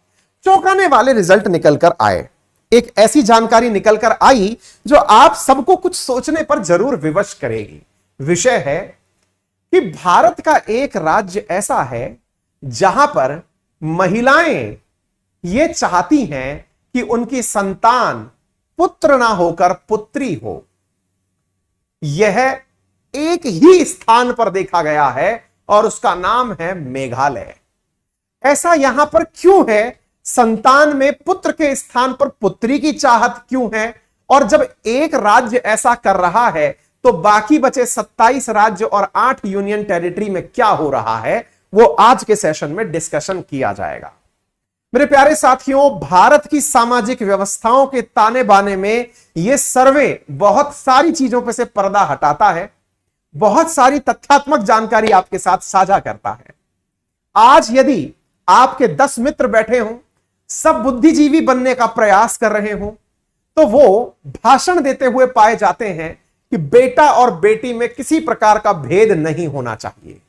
चौंकाने वाले रिजल्ट निकलकर आए। एक ऐसी जानकारी निकलकर आई जो आप सबको कुछ सोचने पर जरूर विवश करेगी। विषय है कि भारत का एक राज्य ऐसा है जहां पर महिलाएं ये चाहती हैं कि उनकी संतान पुत्र ना होकर पुत्री हो। यह एक ही स्थान पर देखा गया है और उसका नाम है मेघालय। ऐसा यहां पर क्यों है? संतान में पुत्र के स्थान पर पुत्री की चाहत क्यों है? और जब एक राज्य ऐसा कर रहा है तो बाकी बचे 27 राज्य और 8 यूनियन टेरिटरी में क्या हो रहा है, वो आज के सेशन में डिस्कशन किया जाएगा। मेरे प्यारे साथियों, भारत की सामाजिक व्यवस्थाओं के ताने बाने में यह सर्वे बहुत सारी चीजों पर से पर्दा हटाता है। बहुत सारी तथ्यात्मक जानकारी आपके साथ साझा करता है। आज यदि आपके 10 मित्र बैठे हों, सब बुद्धिजीवी बनने का प्रयास कर रहे हों, तो वो भाषण देते हुए पाए जाते हैं कि बेटा और बेटी में किसी प्रकार का भेद नहीं होना चाहिए।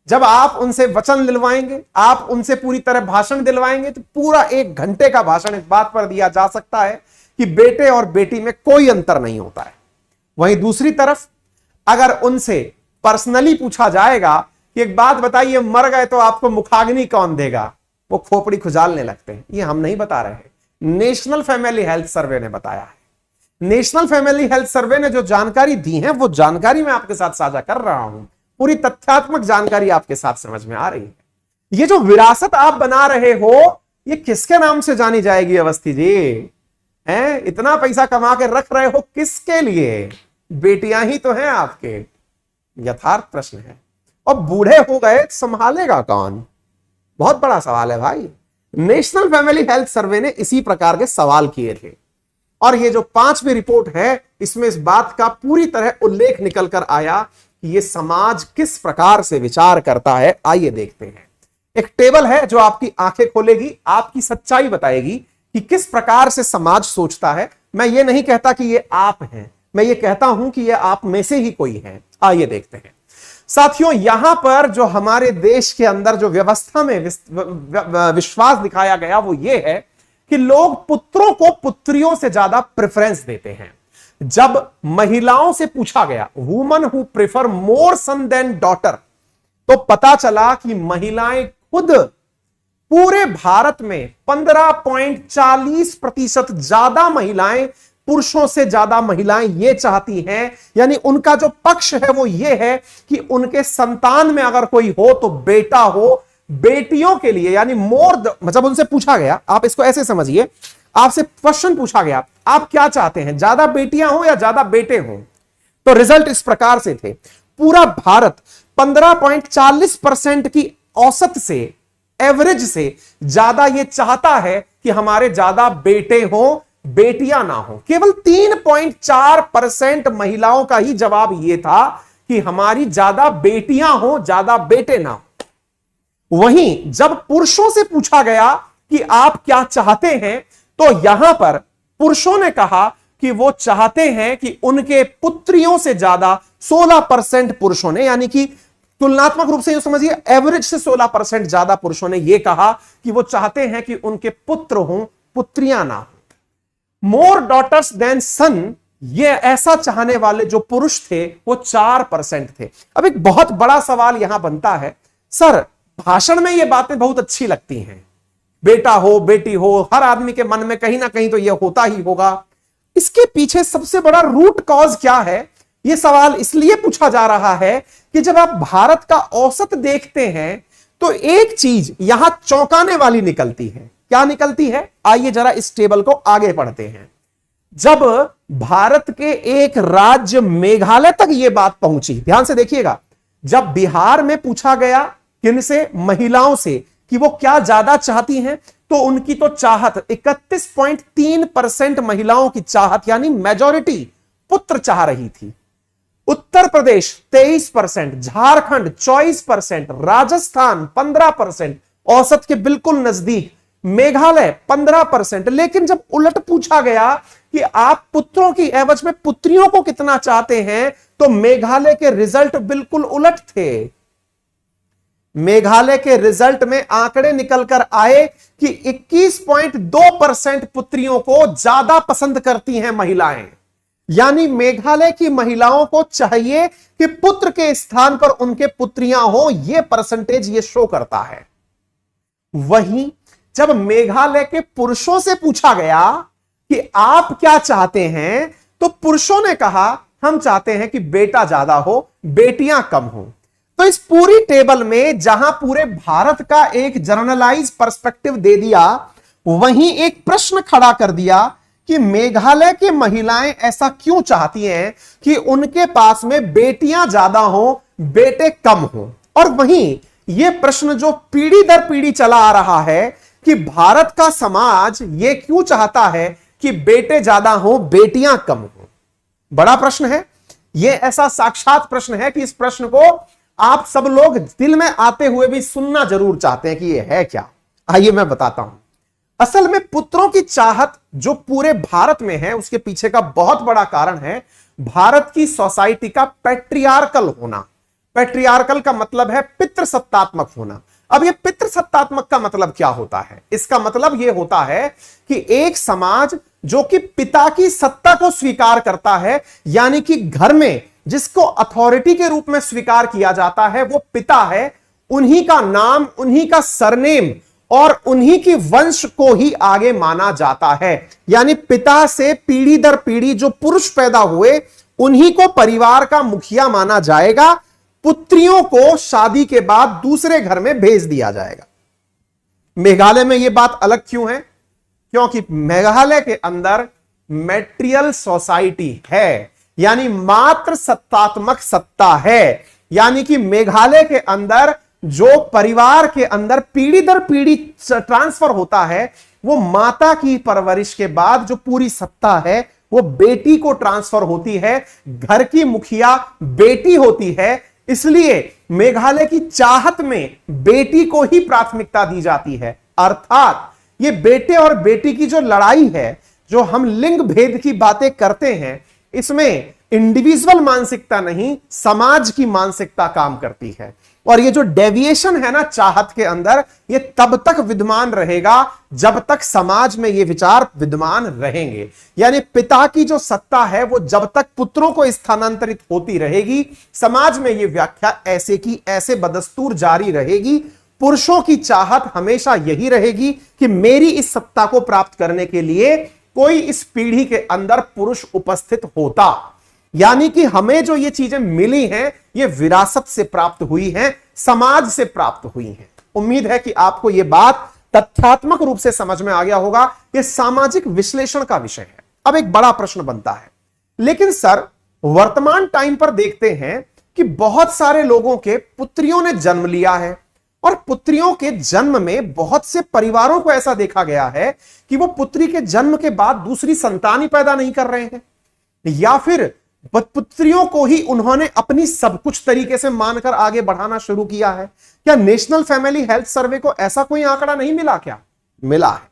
जब आप उनसे वचन दिलवाएंगे, आप उनसे पूरी तरह भाषण दिलवाएंगे, तो पूरा 1 घंटे का भाषण इस बात पर दिया जा सकता है कि बेटे और बेटी में कोई अंतर नहीं होता है। वहीं दूसरी तरफ अगर उनसे पर्सनली पूछा जाएगा कि एक बात बताइए, मर गए तो आपको मुखाग्नि कौन देगा, वो खोपड़ी खुजालने लगते हैं। ये हम नहीं बता रहे हैं, नेशनल फैमिली हेल्थ सर्वे ने बताया है। नेशनल फैमिली हेल्थ सर्वे ने जो जानकारी दी है वो जानकारी मैं आपके साथ साझा कर रहा हूं। पूरी तथ्यात्मक जानकारी आपके साथ समझ में आ रही है। ये जो विरासत आप बना रहे हो, ये किसके नाम से जानी जाएगी अवस्थी जी? हैं, इतना पैसा कमा के रख रहे हो किसके लिए? बेटियां ही तो हैं आपके। यथार्थ प्रश्न है। और बूढ़े हो गए संभालेगा कौन? बहुत बड़ा सवाल है भाई। नेशनल फैमिली हेल्थ सर्वे ने इसी प्रकार के सवाल किए थे और ये जो 5वीं रिपोर्ट है, इसमें इस बात का पूरी तरह उल्लेख निकल कर आया कि ये समाज किस प्रकार से विचार करता है। आइए देखते हैं। एक टेबल है जो आपकी आंखें खोलेगी, आपकी सच्चाई बताएगी कि किस प्रकार से समाज सोचता है। मैं ये नहीं कहता कि ये आप हैं, मैं ये कहता हूं कि ये आप में से ही कोई है। आइए देखते हैं साथियों। यहां पर जो हमारे देश के अंदर जो व्यवस्था में विश्वास दिखाया गया वो ये है कि लोग पुत्रों को पुत्रियों से ज्यादा प्रेफरेंस देते हैं। जब महिलाओं से पूछा गया, woman who prefer more son than daughter, तो पता चला कि महिलाएं खुद पूरे भारत में 15.40% ज्यादा महिलाएं पुरुषों से ज्यादा महिलाएं ये चाहती हैं, यानी उनका जो पक्ष है वो ये है कि उनके संतान में अगर कोई हो तो बेटा हो। बेटियों के लिए यानी जब उनसे पूछा गया, आप इसको ऐसे समझिए, आपसे क्वेश्चन पूछा गया आप क्या चाहते हैं, ज्यादा बेटियां हो या ज्यादा बेटे हो, तो रिजल्ट इस प्रकार से थे। पूरा भारत 15.40% की औसत से, एवरेज से ज्यादा ये चाहता है कि हमारे ज्यादा बेटे हो, बेटियां ना हो। केवल 3.4% महिलाओं का ही जवाब यह था कि हमारी ज्यादा बेटियां हो, ज्यादा बेटे ना हो। वहीं जब पुरुषों से पूछा गया कि आप क्या चाहते हैं, तो यहां पर पुरुषों ने कहा कि वो चाहते हैं कि उनके पुत्रियों से ज्यादा 16% पुरुषों ने, यानी कि तुलनात्मक रूप से ये समझिए एवरेज से 16% ज्यादा पुरुषों ने यह कहा कि वो चाहते हैं कि उनके पुत्र हों, पुत्रियां ना हो। मोर डॉटर्स देन सन, ये ऐसा चाहने वाले जो पुरुष थे वो 4% थे। अब एक बहुत बड़ा सवाल यहां बनता है, सर भाषण में ये बातें बहुत अच्छी लगती हैं, बेटा हो बेटी हो, हर आदमी के मन में कहीं ना कहीं तो ये होता ही होगा। इसके पीछे सबसे बड़ा रूट कॉज क्या है? यह सवाल इसलिए पूछा जा रहा है कि जब आप भारत का औसत देखते हैं तो एक चीज यहां चौंकाने वाली निकलती है। क्या निकलती है? आइए जरा इस टेबल को आगे पढ़ते हैं। जब भारत के एक राज्य मेघालय तक यह बात पहुंची, ध्यान से देखिएगा, जब बिहार में पूछा गया किनसे? महिलाओं से, कि वो क्या ज्यादा चाहती हैं, तो उनकी तो चाहत 31.3% महिलाओं की चाहत यानी मेजॉरिटी पुत्र चाह रही थी। उत्तर प्रदेश 23%, झारखंड 24%, राजस्थान 15%, औसत के बिल्कुल नजदीक, मेघालय 15%। लेकिन जब उलट पूछा गया कि आप पुत्रों की एवज में पुत्रियों को कितना चाहते हैं, तो मेघालय के रिजल्ट बिल्कुल उलट थे। मेघालय के रिजल्ट में आंकड़े निकलकर आए कि 21.2% पुत्रियों को ज्यादा पसंद करती हैं महिलाएं। यानी मेघालय की महिलाओं को चाहिए कि पुत्र के स्थान पर उनके पुत्रियां हो, यह परसेंटेज ये शो करता है। वहीं जब मेघालय के पुरुषों से पूछा गया कि आप क्या चाहते हैं, तो पुरुषों ने कहा हम चाहते हैं कि बेटा ज्यादा हो, बेटियां कम हो। तो इस पूरी टेबल में जहां पूरे भारत का एक जर्नलाइज पर्सपेक्टिव दे दिया, वहीं एक प्रश्न खड़ा कर दिया कि मेघालय की महिलाएं ऐसा क्यों चाहती हैं कि उनके पास में बेटियां ज्यादा हो, बेटे कम हो। और वहीं यह प्रश्न जो पीढ़ी दर पीढ़ी चला आ रहा है कि भारत का समाज यह क्यों चाहता है कि बेटे ज्यादा हो, बेटियां कम हो। बड़ा प्रश्न है। यह ऐसा साक्षात प्रश्न है कि इस प्रश्न को आप सब लोग दिल में आते हुए भी सुनना जरूर चाहते हैं कि यह है क्या। आइए मैं बताता हूं। असल में पुत्रों की चाहत जो पूरे भारत में है, उसके पीछे का बहुत बड़ा कारण है भारत की सोसाइटी का पैट्रियार्कल होना। पैट्रियार्कल का मतलब है पितृसत्तात्मक होना। अब ये पितृसत्तात्मक का मतलब क्या होता है? इसका मतलब यह होता है कि एक समाज जो कि पिता की सत्ता को स्वीकार करता है, यानी कि घर में जिसको अथॉरिटी के रूप में स्वीकार किया जाता है वो पिता है, उन्हीं का नाम, उन्हीं का सरनेम और उन्हीं की वंश को ही आगे माना जाता है। यानी पिता से पीढ़ी दर पीढ़ी जो पुरुष पैदा हुए उन्हीं को परिवार का मुखिया माना जाएगा। पुत्रियों को शादी के बाद दूसरे घर में भेज दिया जाएगा। मेघालय में यह बात अलग क्यों है? क्योंकि मेघालय के अंदर मैट्रियल सोसाइटी है, यानी मात्र सत्तात्मक सत्ता है। यानी कि मेघालय के अंदर जो परिवार के अंदर पीढ़ी दर पीढ़ी ट्रांसफर होता है, वो माता की परवरिश के बाद जो पूरी सत्ता है वो बेटी को ट्रांसफर होती है। घर की मुखिया बेटी होती है, इसलिए मेघालय की चाहत में बेटी को ही प्राथमिकता दी जाती है। अर्थात ये बेटे और बेटी की जो लड़ाई है, जो हम लिंग भेद की बातें करते हैं, इसमें इंडिविजुअल मानसिकता नहीं, समाज की मानसिकता काम करती है। और ये जो डेविएशन है ना चाहत के अंदर, ये तब तक विद्यमान रहेगा जब तक समाज में ये विचार विद्यमान रहेंगे। यानी पिता की जो सत्ता है वो जब तक पुत्रों को स्थानांतरित होती रहेगी, समाज में ये व्याख्या ऐसे की ऐसे बदस्तूर जारी रहेगी। पुरुषों की चाहत हमेशा यही रहेगी कि मेरी इस सत्ता को प्राप्त करने के लिए कोई इस पीढ़ी के अंदर पुरुष उपस्थित होता। यानी कि हमें जो ये चीजें मिली हैं, ये विरासत से प्राप्त हुई हैं, समाज से प्राप्त हुई हैं। उम्मीद है कि आपको ये बात तथ्यात्मक रूप से समझ में आ गया होगा। ये सामाजिक विश्लेषण का विषय है। अब एक बड़ा प्रश्न बनता है, लेकिन सर वर्तमान टाइम पर देखते हैं कि बहुत सारे लोगों के पुत्रियों ने जन्म लिया है और पुत्रियों के जन्म में बहुत से परिवारों को ऐसा देखा गया है कि वो पुत्री के जन्म के बाद दूसरी संतान ही पैदा नहीं कर रहे हैं, या फिर पुत्रियों को ही उन्होंने अपनी सब कुछ तरीके से मानकर आगे बढ़ाना शुरू किया है। क्या नेशनल फैमिली हेल्थ सर्वे को ऐसा कोई आंकड़ा नहीं मिला? क्या मिला है?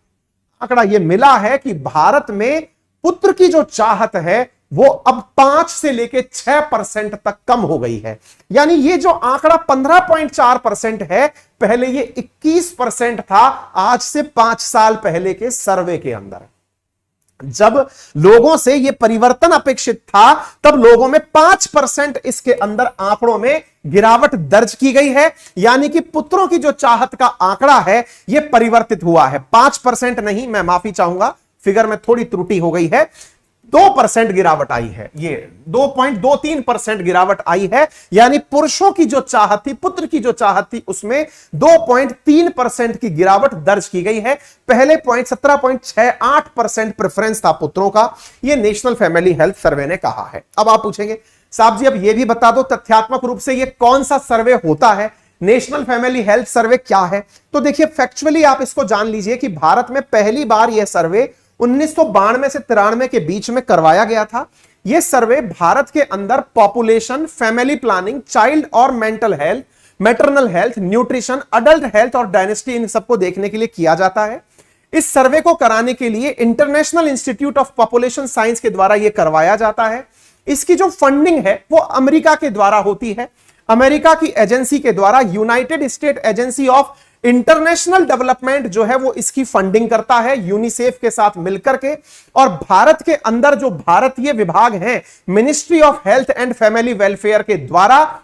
आंकड़ा यह मिला है कि भारत में पुत्र की जो चाहत है वो अब 5 से लेके 6% तक कम हो गई है। यानी ये जो आंकड़ा 15.4% है, पहले ये 21% था आज से 5 साल पहले के सर्वे के अंदर। जब लोगों से यह परिवर्तन अपेक्षित था तब लोगों में 5% इसके अंदर आंकड़ों में गिरावट दर्ज की गई है। यानी कि पुत्रों की जो चाहत का आंकड़ा है यह परिवर्तित हुआ है। 5% नहीं, मैं माफी चाहूंगा, फिगर में थोड़ी त्रुटि हो गई है, 2% गिरावट आई है। ये 2.23% गिरावट आई है। यानी पुरुषों की जो चाहत थी, पुत्र की जो चाहत थी, उसमें 2.3% की गिरावट दर्ज की गई है। पहले 17.68% प्रेफरेंस था पुत्रों का। यह नेशनल फैमिली हेल्थ सर्वे ने कहा है। अब आप पूछेंगे साहब जी अब यह भी बता दो तथ्यात्मक रूप से यह कौन सा सर्वे होता है, नेशनल फैमिली हेल्थ सर्वे क्या है? तो देखिए फैक्चुअली आप इसको जान लीजिए कि भारत में पहली बार यह सर्वे 1992 से 93 के बीच में करवाया गया था। यह सर्वे भारत के अंदर पॉपुलेशन, फैमिली प्लानिंग, चाइल्ड और mental health, maternal health, nutrition, adult health और डायनेस्टी, इन सबको देखने के लिए किया जाता है। इस सर्वे को कराने के लिए international institute of population science के द्वारा यह करवाया जाता है। इसकी जो फंडिंग है वो अमेरिका के द्वारा होती है। अमेरिका की एजेंसी के द्वारा United state agency of international development जो है वो इसकी फंडिंग करता है यूनिसेफ के साथ मिलकर के। और भारत के अंदर जो भारतीय विभाग हैं, ministry of health and family welfare के द्वारा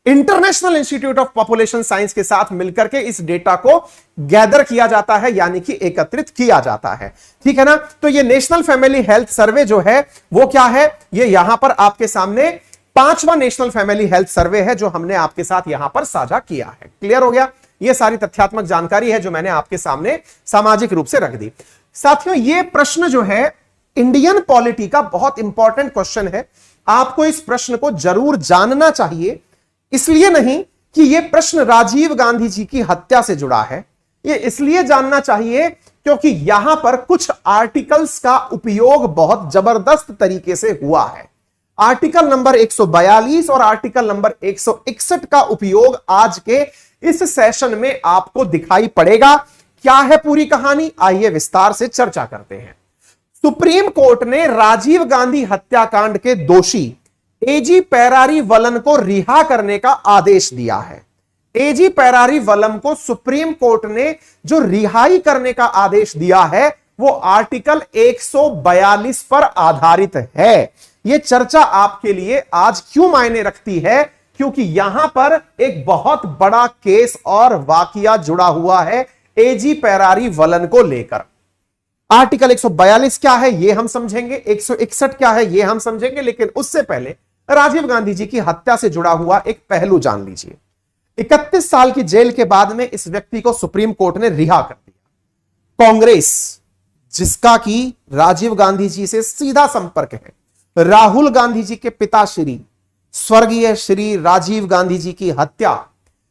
international institute of population science के साथ मिलकर के इस डेटा को गैदर किया जाता है, यानी कि एकत्रित किया जाता है। ठीक है ना? तो ये नेशनल फैमिली हेल्थ सर्वे जो है वो क्या है, ये यहां पर आपके सामने 5वां नेशनल फैमिली हेल्थ सर्वे है जो हमने आपके साथ यहां पर साझा किया है। क्लियर हो गया? ये सारी तथ्यात्मक जानकारी है जो मैंने आपके सामने सामाजिक रूप से रख दी। साथियों ये प्रश्न जो है इंडियन पॉलिटी का बहुत इंपॉर्टेंट क्वेश्चन है। आपको इस प्रश्न को जरूर जानना चाहिए। इसलिए नहीं कि यह प्रश्न राजीव गांधी जी की हत्या से जुड़ा है, यह इसलिए जानना चाहिए क्योंकि यहां पर कुछ आर्टिकल्स का उपयोग बहुत जबरदस्त तरीके से हुआ है। आर्टिकल नंबर 142 और आर्टिकल नंबर 161 का उपयोग आज के इस सेशन में आपको दिखाई पड़ेगा। क्या है पूरी कहानी, आइए विस्तार से चर्चा करते हैं। सुप्रीम कोर्ट ने राजीव गांधी हत्याकांड के दोषी एजी पेरारी वलन को रिहा करने का आदेश दिया है। एजी पेरारी वलन को सुप्रीम कोर्ट ने जो रिहाई करने का आदेश दिया है वो आर्टिकल 142 पर आधारित है। यह चर्चा आपके लिए आज क्यों मायने रखती है, क्योंकि यहां पर एक बहुत बड़ा केस और वाकया जुड़ा हुआ है एजी पेरारी वलन को लेकर। आर्टिकल 142 क्या है यह हम समझेंगे, 161 क्या है यह हम समझेंगे, लेकिन उससे पहले राजीव गांधी जी की हत्या से जुड़ा हुआ एक पहलू जान लीजिए। 31 साल की जेल के बाद में इस व्यक्ति को सुप्रीम कोर्ट ने रिहा कर दिया। कांग्रेस, जिसका कि राजीव गांधी जी से सीधा संपर्क है, राहुल गांधी जी के पिताश्री स्वर्गीय श्री राजीव गांधी जी की हत्या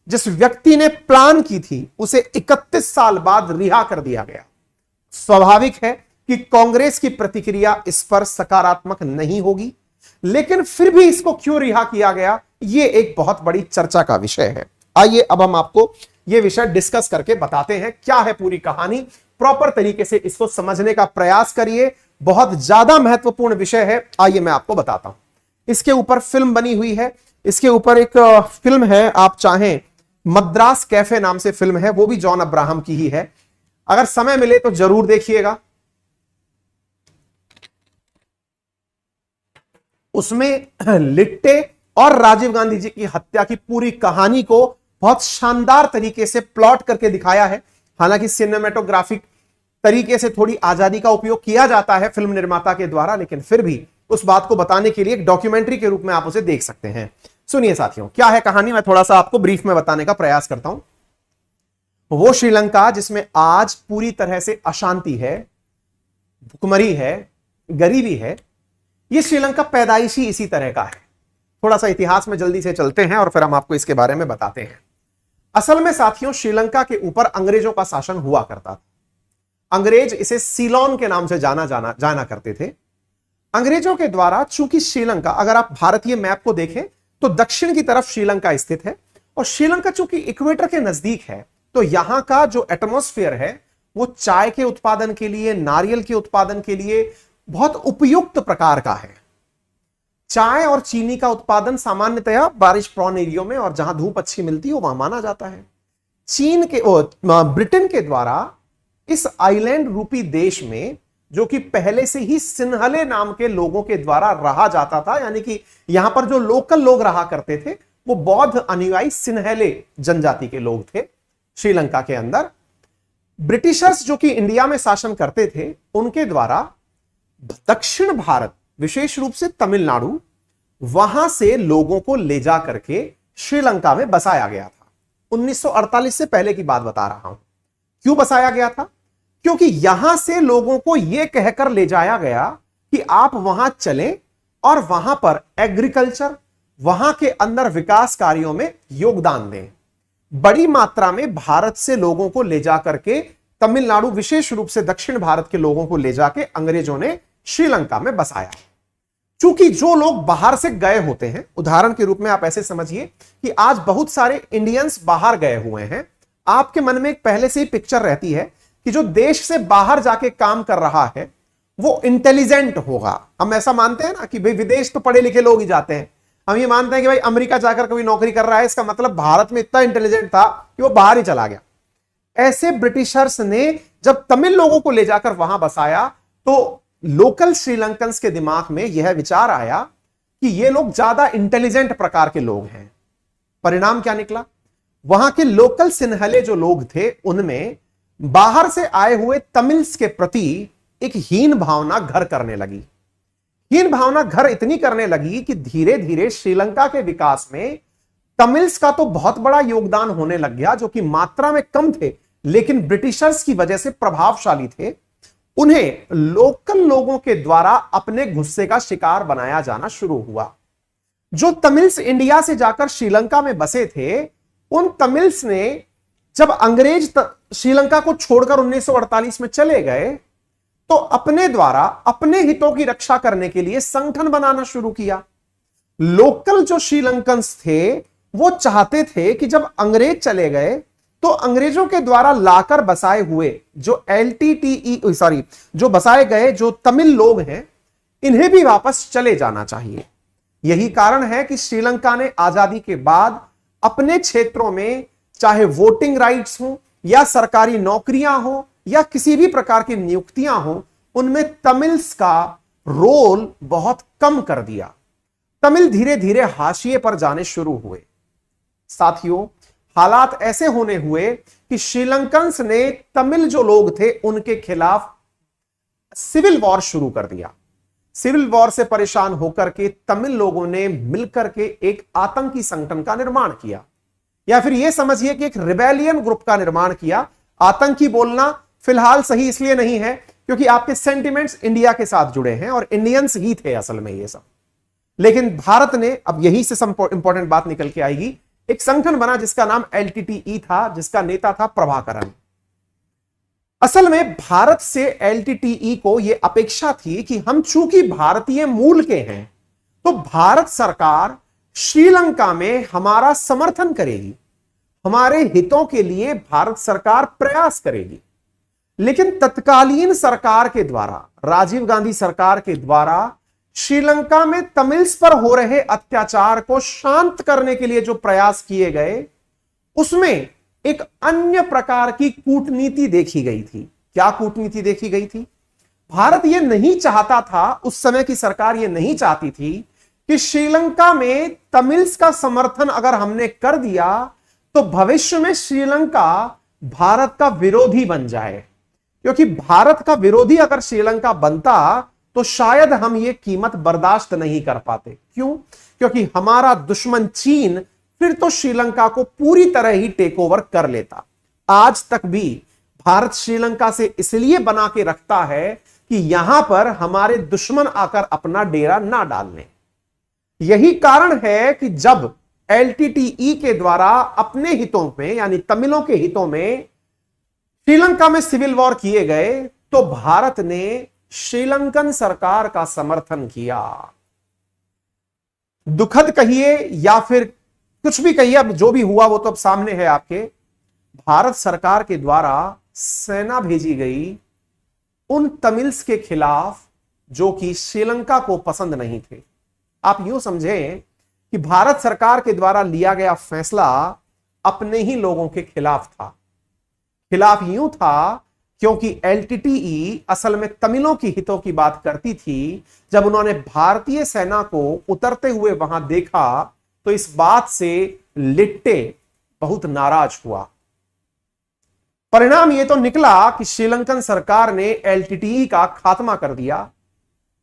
जिस व्यक्ति ने प्लान की थी, उसे 31 साल बाद रिहा कर दिया गया। स्वाभाविक है कि कांग्रेस की प्रतिक्रिया इस पर सकारात्मक नहीं होगी, लेकिन फिर भी इसको क्यों रिहा किया गया, यह एक बहुत बड़ी चर्चा का विषय है। आइए अब हम आपको यह विषय डिस्कस करके बताते हैं क्या है पूरी कहानी। प्रॉपर तरीके से इसको समझने का प्रयास करिए, बहुत ज्यादा महत्वपूर्ण विषय है। आइए मैं आपको बताता हूं। इसके ऊपर फिल्म बनी हुई है, इसके ऊपर एक फिल्म है, आप चाहें मद्रास कैफे नाम से फिल्म है, वो भी जॉन अब्राहम की ही है। अगर समय मिले तो जरूर देखिएगा। उसमें लिट्टे और राजीव गांधी जी की हत्या की पूरी कहानी को बहुत शानदार तरीके से प्लॉट करके दिखाया है। हालांकि सिनेमेटोग्राफिक तरीके से थोड़ी आजादी का उपयोग किया जाता है फिल्म निर्माता के द्वारा, लेकिन फिर भी उस बात को बताने के लिए एक डॉक्यूमेंट्री के रूप में आप उसे देख सकते हैं। सुनिए साथियों, क्या है कहानी, मैं थोड़ा सा आपको ब्रीफ में बताने का प्रयास करता हूं। वो श्रीलंका जिसमें आज पूरी तरह से अशांति है, भुखमरी है, गरीबी है, यह श्रीलंका पैदाइशी इसी तरह का है। थोड़ा सा इतिहास में जल्दी से चलते हैं और फिर हम आपको इसके बारे में बताते हैं। असल में साथियों, श्रीलंका के ऊपर अंग्रेजों का शासन हुआ करता था। अंग्रेज इसे सीलोन के नाम से जाना करते थे। अंग्रेजों के द्वारा, चूंकि श्रीलंका, अगर आप भारतीय मैप को देखें तो दक्षिण की तरफ श्रीलंका स्थित है, और श्रीलंका चूंकि इक्वेटर के नजदीक है, तो यहां का जो एटमॉस्फेयर है वो चाय के उत्पादन के लिए, नारियल के उत्पादन के लिए बहुत उपयुक्त प्रकार का है। चाय और चीनी का उत्पादन सामान्यतया बारिश प्रॉन एरियो में और जहां धूप अच्छी मिलती है वहां माना जाता है। ब्रिटेन के द्वारा इस आइलैंड रूपी देश में, जो कि पहले से ही सिन्हले नाम के लोगों के द्वारा रहा जाता था, यानी कि यहां पर जो लोकल लोग रहा करते थे वो बौद्ध अनुयायी सिन्हले जनजाति के लोग थे। श्रीलंका के अंदर ब्रिटिशर्स जो कि इंडिया में शासन करते थे, उनके द्वारा दक्षिण भारत, विशेष रूप से तमिलनाडु, वहां से लोगों को ले जा करके श्रीलंका में बसाया गया था। 1948 से पहले की बात बता रहा हूं। क्यों बसाया गया था? क्योंकि यहां से लोगों को यह कहकर ले जाया गया कि आप वहां चलें और वहां पर एग्रीकल्चर, वहां के अंदर विकास कार्यों में योगदान दें। बड़ी मात्रा में भारत से लोगों को ले जाकर के तमिलनाडु, विशेष रूप से दक्षिण भारत के लोगों को ले जाके अंग्रेजों ने श्रीलंका में बसाया। चूंकि जो लोग बाहर से गए होते हैं, उदाहरण के रूप में आप ऐसे समझिए कि आज बहुत सारे इंडियंस बाहर गए हुए हैं, आपके मन में एक पहले से ही पिक्चर रहती है कि जो देश से बाहर जाके काम कर रहा है वो इंटेलिजेंट होगा। हम ऐसा मानते हैं ना कि भाई विदेश तो पढ़े लिखे लोग ही जाते हैं। हम ये मानते हैं कि भाई अमेरिका जाकर कोई नौकरी कर रहा है, इसका मतलब भारत में इतना इंटेलिजेंट था कि वो बाहर ही चला गया। ऐसे ब्रिटिशर्स ने जब तमिल लोगों को ले जाकर वहां बसाया तो लोकल श्रीलंकन्स के दिमाग में यह विचार आया कि ये लोग ज्यादा इंटेलिजेंट प्रकार के लोग हैं। परिणाम क्या निकला? वहां के लोकल सिन्हले जो लोग थे, उनमें बाहर से आए हुए तमिल्स के प्रति एक हीन भावना घर करने लगी। हीन भावना घर इतनी करने लगी कि धीरे धीरे श्रीलंका के विकास में तमिल्स का तो बहुत बड़ा योगदान होने लग गया, जो कि मात्रा में कम थे लेकिन ब्रिटिशर्स की वजह से प्रभावशाली थे। उन्हें लोकल लोगों के द्वारा अपने गुस्से का शिकार बनाया जाना शुरू हुआ। जो तमिल्स इंडिया से जाकर श्रीलंका में बसे थे, उन तमिल्स ने जब अंग्रेज श्रीलंका को छोड़कर 1948 में चले गए तो अपने द्वारा अपने हितों की रक्षा करने के लिए संगठन बनाना शुरू किया। लोकल जो श्रीलंकन्स थे वो चाहते थे कि जब अंग्रेज चले गए तो अंग्रेजों के द्वारा लाकर बसाए हुए जो LTTE सॉरी जो बसाए गए जो तमिल लोग हैं इन्हें भी वापस चले जाना चाहिए। यही कारण है कि श्रीलंका ने आजादी के बाद अपने क्षेत्रों में चाहे वोटिंग राइट्स हो या सरकारी नौकरियां हो या किसी भी प्रकार की नियुक्तियां हो उनमें तमिल्स का रोल बहुत कम कर दिया। तमिल धीरे धीरे हाशिए पर जाने शुरू हुए। साथियों, हालात ऐसे होने हुए कि श्रीलंकन्स ने तमिल जो लोग थे उनके खिलाफ सिविल वॉर शुरू कर दिया। सिविल वॉर से परेशान होकर के तमिल लोगों ने मिलकर के एक आतंकी संगठन का निर्माण किया, या फिर यह समझिए कि एक रिबेलियन ग्रुप का निर्माण किया। आतंकी बोलना फिलहाल सही इसलिए नहीं है क्योंकि आपके सेंटिमेंट्स इंडिया के साथ जुड़े हैं और इंडियंस ही थे असल में ये सब। लेकिन भारत ने, अब यही से इंपॉर्टेंट बात निकल के आएगी, एक संगठन बना जिसका नाम LTTE था, जिसका नेता था प्रभाकरन। असल में भारत से LTTE को यह अपेक्षा थी कि हम चूंकि भारतीय मूल के हैं तो भारत सरकार श्रीलंका में हमारा समर्थन करेगी, हमारे हितों के लिए भारत सरकार प्रयास करेगी। लेकिन तत्कालीन सरकार के द्वारा, राजीव गांधी सरकार के द्वारा श्रीलंका में तमिल्स पर हो रहे अत्याचार को शांत करने के लिए जो प्रयास किए गए उसमें एक अन्य प्रकार की कूटनीति देखी गई थी। क्या कूटनीति देखी गई थी? भारत यह नहीं चाहता था, उस समय की सरकार यह नहीं चाहती थी कि श्रीलंका में तमिल्स का समर्थन अगर हमने कर दिया तो भविष्य में श्रीलंका भारत का विरोधी बन जाए, क्योंकि भारत का विरोधी अगर श्रीलंका बनता तो शायद हम ये कीमत बर्दाश्त नहीं कर पाते। क्यों? क्योंकि हमारा दुश्मन चीन फिर तो श्रीलंका को पूरी तरह ही टेक ओवर कर लेता। आज तक भी भारत श्रीलंका से इसलिए बना के रखता है कि यहां पर हमारे दुश्मन आकर अपना डेरा ना डाल लें। यही कारण है कि जब LTTE के द्वारा अपने हितों में यानी तमिलों के हितों में श्रीलंका में सिविल वॉर किए गए तो भारत ने श्रीलंकन सरकार का समर्थन किया। दुखद कहिए या फिर कुछ भी कहिए, अब जो भी हुआ वो तो अब सामने है आपके। भारत सरकार के द्वारा सेना भेजी गई उन तमिल्स के खिलाफ जो कि श्रीलंका को पसंद नहीं थे। आप यूं समझें कि भारत सरकार के द्वारा लिया गया फैसला अपने ही लोगों के खिलाफ था। खिलाफ यूं था क्योंकि LTTE असल में तमिलों की हितों की बात करती थी। जब उन्होंने भारतीय सेना को उतरते हुए वहां देखा तो इस बात से लिट्टे बहुत नाराज हुआ। परिणाम यह तो निकला कि श्रीलंकन सरकार ने LTTE का खात्मा कर दिया।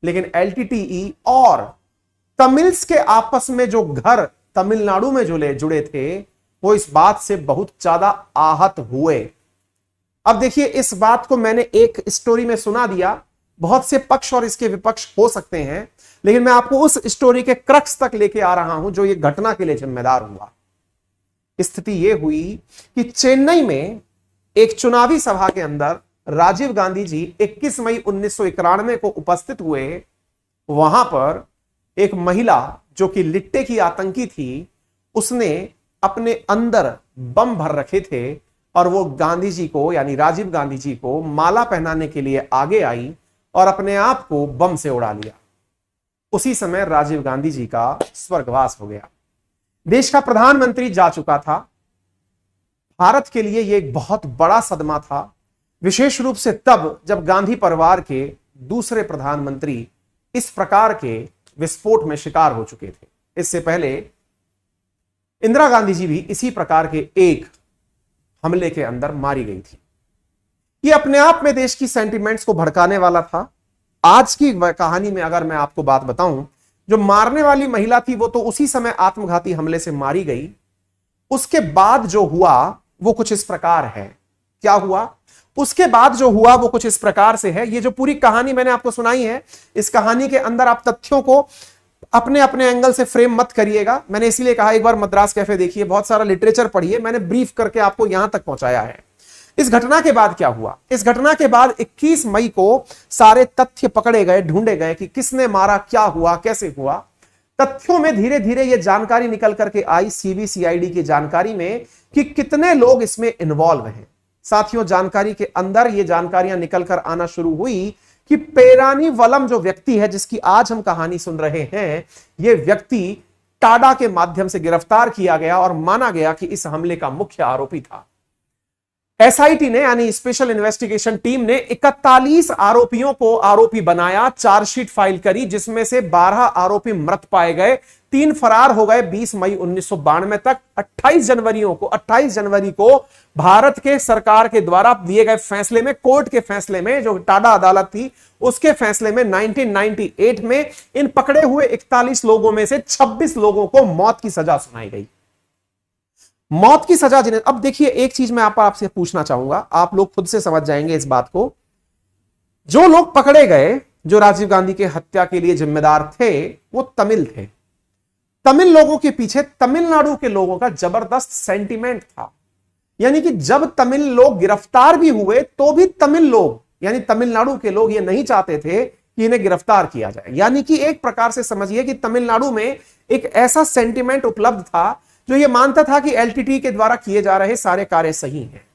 लेकिन LTTE और तमिल्स के आपस में जो घर तमिलनाडु में जुड़े थे वो इस बात से बहुत ज्यादा आहत हुए। अब देखिए, इस बात को मैंने एक स्टोरी में सुना दिया। बहुत से पक्ष और इसके विपक्ष हो सकते हैं, लेकिन मैं आपको उस स्टोरी के क्रक्स तक लेके आ रहा हूं जो ये घटना के लिए जिम्मेदार हुआ। स्थिति यह हुई कि चेन्नई में एक चुनावी सभा के अंदर राजीव गांधी जी 21 मई 1991 को उपस्थित हुए। वहां पर एक महिला जो कि लिट्टे की आतंकी थी, उसने अपने अंदर बम भर रखे थे और वो गांधी जी को यानी राजीव गांधी जी को माला पहनाने के लिए आगे आई और अपने आप को बम से उड़ा लिया। उसी समय राजीव गांधी जी का स्वर्गवास हो गया। देश का प्रधानमंत्री जा चुका था। भारत के लिए यह एक बहुत बड़ा सदमा था, विशेष रूप से तब जब गांधी परिवार के दूसरे प्रधानमंत्री इस प्रकार के विस्फोट में शिकार हो चुके थे। इससे पहले इंदिरा गांधी जी भी इसी प्रकार के एक हमले के अंदर मारी गई थी। यह अपने आप में देश की सेंटिमेंट्स को भड़काने वाला था। आज की कहानी में अगर मैं आपको बात बताऊं, जो मारने वाली महिला थी वो तो उसी समय आत्मघाती हमले से मारी गई। उसके बाद जो हुआ वो कुछ इस प्रकार है। क्या हुआ? उसके बाद जो हुआ वो कुछ इस प्रकार से है। ये जो पूरी कहानी मैंने आपको सुनाई है, इस कहानी के अंदर आप तथ्यों को अपने अपने एंगल से फ्रेम मत करिएगा। मैंने इसीलिए कहा एक बार मद्रास कैफे देखिए, बहुत सारा लिटरेचर पढ़िए। मैंने ब्रीफ करके आपको यहां तक पहुंचाया है। इस घटना के बाद क्या हुआ? इस घटना के बाद 21 मई को सारे तथ्य पकड़े गए, ढूंढे गए कि किसने मारा, क्या हुआ, कैसे हुआ। तथ्यों में धीरे धीरे यह जानकारी निकल करके आई सीबीसीआईडी की जानकारी में कि कितने लोग इसमें इन्वॉल्व हैं। साथियों, जानकारी के अंदर यह जानकारियां निकल कर आना शुरू हुई कि पेरानीवलम जो व्यक्ति है जिसकी आज हम कहानी सुन रहे हैं, यह व्यक्ति टाडा के माध्यम से गिरफ्तार किया गया और माना गया कि इस हमले का मुख्य आरोपी था। एसआईटी ने यानी स्पेशल इन्वेस्टिगेशन टीम ने 41 आरोपियों को आरोपी बनाया, चार्जशीट फाइल करी, जिसमें से 12 आरोपी मृत पाए गए, 3 फरार हो गए 20 मई 1992 तक। 28 जनवरी को भारत के सरकार के द्वारा दिए गए फैसले में, कोर्ट के फैसले में, जो टाडा अदालत थी उसके फैसले में 1998 में इन पकड़े हुए 41 लोगों में से 26 लोगों को मौत की सजा सुनाई गई। मौत की सजा जिन्हें, अब देखिए एक चीज मैं आपसे पूछना चाहूंगा, आप लोग खुद से समझ जाएंगे इस बात को। जो लोग पकड़े गए, जो राजीव गांधी के हत्या के लिए जिम्मेदार थे, वो तमिल थे। तमिल लोगों के पीछे तमिलनाडु के लोगों का जबरदस्त सेंटीमेंट था। यानी कि जब तमिल लोग गिरफ्तार भी हुए तो भी तमिल लोग यानी तमिलनाडु के लोग ये नहीं चाहते थे कि इन्हें गिरफ्तार किया जाए। यानी कि एक प्रकार से समझिए कि तमिलनाडु में एक ऐसा सेंटीमेंट उपलब्ध था जो ये मानता था कि एलटीटी के द्वारा किए जा रहे सारे कार्य सही हैं।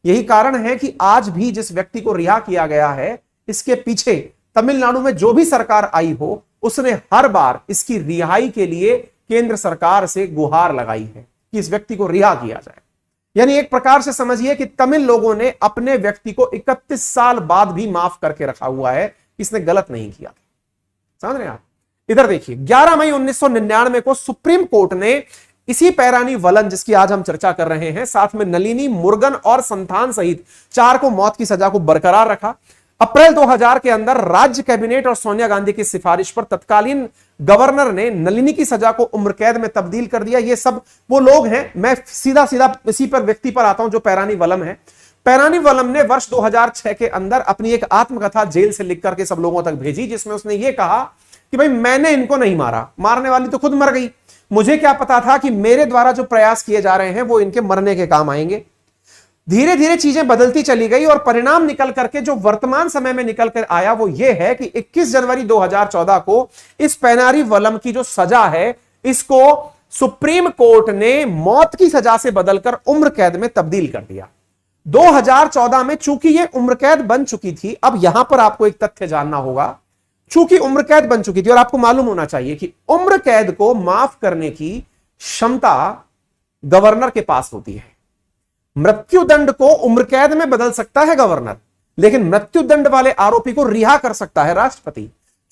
यही कारण है कि आज भी जिस व्यक्ति को रिहा किया गया है, इसके पीछे तमिलनाडु में जो भी सरकार आई हो, उसने हर बार इसकी रिहाई के लिए केंद्र सरकार से गुहार लगाई है कि इस व्यक्ति को रिहा किया जाए। यानी एक प्रकार से समझिए कि तमिल लोगों ने अपने व्यक्ति को 31 साल बाद भी माफ करके रखा हुआ है, इसने गलत नहीं किया था। समझ रहे हैं आप? इधर देखिए, 11 मई 1999 को सुप्रीम कोर्ट ने इसी पेरानीवलन, जिसकी आज हम चर्चा कर रहे हैं, साथ में नलिनी, मुरुगन और संथान सहित 4 को मौत की सजा को बरकरार रखा। अप्रैल 2000 के अंदर राज्य कैबिनेट और सोनिया गांधी की सिफारिश पर तत्कालीन गवर्नर ने नलिनी की सजा को उम्र कैद में तब्दील कर दिया। ये सब वो लोग हैं। मैं सीधा इसी पर व्यक्ति पर आता हूं जो पेरानीवलम है। पेरानीवलम ने वर्ष 2006 के अंदर अपनी एक आत्मकथा जेल से लिख करके सब लोगों तक भेजी, जिसमें उसने ये कहा कि भाई मैंने इनको नहीं मारा, मारने वाली तो खुद मर गई, मुझे क्या पता था कि मेरे द्वारा जो प्रयास किए जा रहे हैं वो इनके मरने के काम आएंगे। धीरे धीरे चीजें बदलती चली गई और परिणाम निकल करके जो वर्तमान समय में निकल कर आया वो ये है कि 21 जनवरी 2014 को इस पेरानीवलम की जो सजा है, इसको सुप्रीम कोर्ट ने मौत की सजा से बदलकर उम्र कैद में तब्दील कर दिया। 2014 में चूंकि ये उम्र कैद बन चुकी थी, अब यहां पर आपको एक तथ्य जानना होगा, चूंकि उम्र कैद बन चुकी थी और आपको मालूम होना चाहिए कि उम्र कैद को माफ करने की क्षमता गवर्नर के पास होती है। मृत्युदंड को उम्र कैद में बदल सकता है गवर्नर, लेकिन मृत्युदंड वाले आरोपी को रिहा कर सकता है राष्ट्रपति।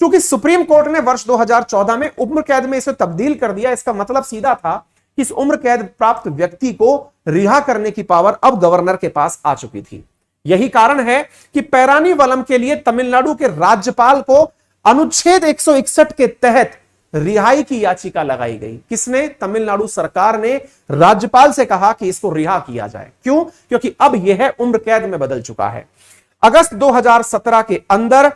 क्योंकि सुप्रीम कोर्ट ने वर्ष 2014 में उम्र कैद में इसे तब्दील कर दिया, इसका मतलब सीधा था कि इस उम्र कैद प्राप्त व्यक्ति को रिहा करने की पावर अब गवर्नर के पास आ चुकी थी। यही कारण है कि पेरानीवलम के लिए तमिलनाडु के राज्यपाल को अनुच्छेद 161 के तहत रिहाई की याचिका लगाई गई। किसने? तमिलनाडु सरकार ने राज्यपाल से कहा कि इसको रिहा किया जाए। क्यों? क्योंकि अब यह उम्र कैद में बदल चुका है। अगस्त 2017 के अंदर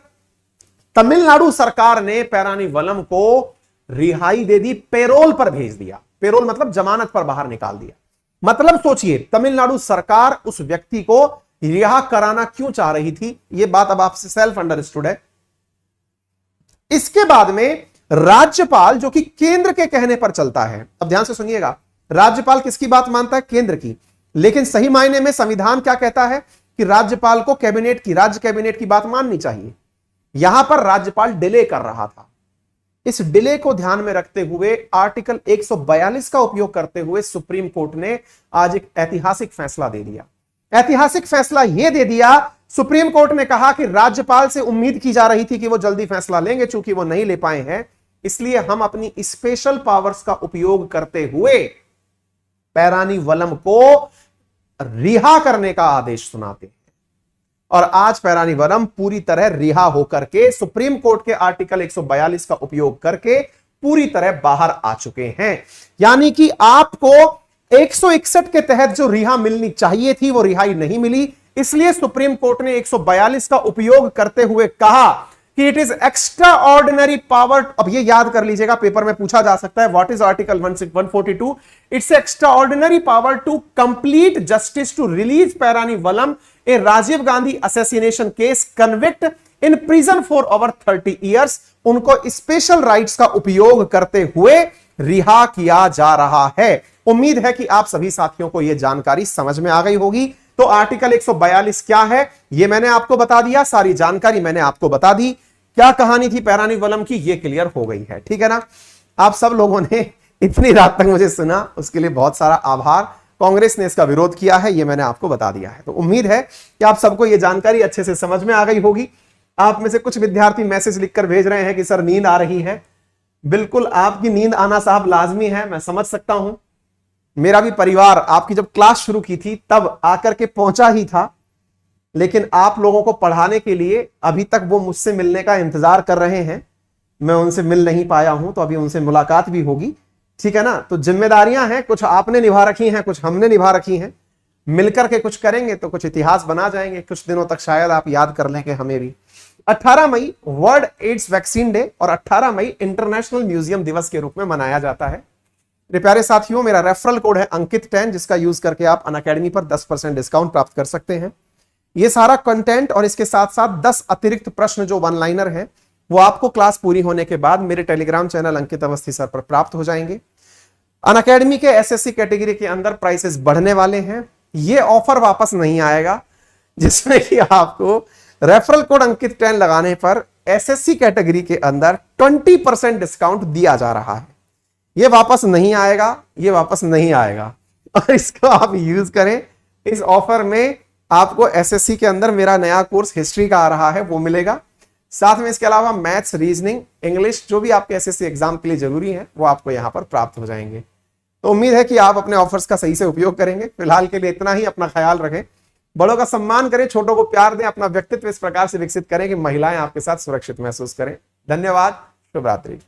तमिलनाडु सरकार ने पेरानीवलम को रिहाई दे दी, पेरोल पर भेज दिया। पेरोल मतलब जमानत पर बाहर निकाल दिया। मतलब सोचिए, तमिलनाडु सरकार उस व्यक्ति को रिहा कराना क्यों चाह रही थी, यह बात अब आपसे सेल्फ अंडरस्टूड है। इसके बाद में राज्यपाल, जो कि केंद्र के कहने पर चलता है, अब ध्यान से सुनिएगा, राज्यपाल किसकी बात मानता है? केंद्र की। लेकिन सही मायने में संविधान क्या कहता है कि राज्यपाल को राज्य कैबिनेट की बात माननी चाहिए। यहां पर राज्यपाल डिले कर रहा था। इस डिले को ध्यान में रखते हुए आर्टिकल 142 का उपयोग करते हुए सुप्रीम कोर्ट ने आज एक ऐतिहासिक फैसला दे दिया। ऐतिहासिक फैसला यह दे दिया, सुप्रीम कोर्ट ने कहा कि राज्यपाल से उम्मीद की जा रही थी कि वो जल्दी फैसला लेंगे, चूंकि वो नहीं ले पाए हैं, इसलिए हम अपनी स्पेशल पावर्स का उपयोग करते हुए पेरानीवलम को रिहा करने का आदेश सुनाते हैं। और आज पेरानीवलम पूरी तरह रिहा होकर के सुप्रीम कोर्ट के आर्टिकल 142 का उपयोग करके पूरी तरह बाहर आ चुके हैं। यानी कि आपको 161 के तहत जो रिहा मिलनी चाहिए थी वो रिहाई नहीं मिली, इसलिए सुप्रीम कोर्ट ने 142 का उपयोग करते हुए कहा कि it is extra ordinary power. अब ये याद कर लीजिएगा, पेपर में पूछा जा सकता है, what is article 142? It's extraordinary power to complete justice to release Perarivalan A Rajiv Gandhi assassination case convict in prison for over 30 years उनको स्पेशल राइट्स का उपयोग करते हुए रिहा किया जा रहा है। उम्मीद है कि आप सभी साथियों को यह जानकारी समझ में आ गई होगी। तो आर्टिकल 142 क्या है यह मैंने आपको बता दिया, सारी जानकारी मैंने आपको बता दी। क्या कहानी थी पैरानिवलम की, यह क्लियर हो गई है, ठीक है ना। आप सब लोगों ने इतनी रात तक मुझे सुना, उसके लिए बहुत सारा आभार। कांग्रेस ने इसका विरोध किया है, यह मैंने आपको बता दिया है। तो उम्मीद है कि आप सबको यह जानकारी अच्छे से समझ में आ गई होगी। आप में से कुछ विद्यार्थी मैसेज लिखकर भेज रहे हैं कि सर नींद आ रही है। बिल्कुल आपकी नींद आना साहब लाजमी है, मैं समझ सकता हूं। मेरा भी परिवार आपकी जब क्लास शुरू की थी तब आकर के पहुंचा ही था, लेकिन आप लोगों को पढ़ाने के लिए अभी तक वो मुझसे मिलने का इंतजार कर रहे हैं। मैं उनसे मिल नहीं पाया हूं, तो अभी उनसे मुलाकात भी होगी, ठीक है ना। तो जिम्मेदारियां हैं, कुछ आपने निभा रखी हैं, कुछ हमने निभा रखी हैं। मिलकर के कुछ करेंगे तो कुछ इतिहास बना जाएंगे। कुछ दिनों तक शायद आप याद कर लेंगे हमें भी। 18 मई वर्ल्ड एड्स वैक्सीन डे और 18 मई इंटरनेशनल म्यूजियम दिवस के रूप में मनाया जाता है। मेरे प्यारे साथियों, मेरा रेफरल कोड है अंकित10, जिसका यूज करके आप अनअकैडमी पर 10% डिस्काउंट प्राप्त कर सकते हैं। ये सारा कंटेंट और इसके साथ साथ 10 अतिरिक्त प्रश्न जो वन लाइनर हैं वो आपको क्लास पूरी होने के बाद मेरे टेलीग्राम चैनल अंकित अवस्थी सर पर प्राप्त हो जाएंगे। अनअकैडमी के एसएससी कैटेगरी के अंदर प्राइसेस बढ़ने वाले हैं। ये ऑफर वापस नहीं आएगा, जिसमें कि आपको रेफरल कोड अंकित10 लगाने पर एसएससी कैटेगरी के अंदर 20% डिस्काउंट दिया जा रहा है। ये वापस नहीं आएगा, ये वापस नहीं आएगा, और इसको आप यूज करें। इस ऑफर में आपको एसएससी के अंदर मेरा नया कोर्स हिस्ट्री का आ रहा है, वो मिलेगा। साथ में इसके अलावा मैथ्स, रीजनिंग, इंग्लिश, जो भी आपके एसएससी एग्जाम के लिए जरूरी है वो आपको यहां पर प्राप्त हो जाएंगे। तो उम्मीद है कि आप अपने ऑफर्स का सही से उपयोग करेंगे। फिलहाल के लिए इतना ही। अपना ख्याल रखें, बड़ों का सम्मान करें, छोटों को प्यार दें, अपना व्यक्तित्व इस प्रकार से विकसित करें कि महिलाएं आपके साथ सुरक्षित महसूस करें। धन्यवाद, शुभ रात्रि।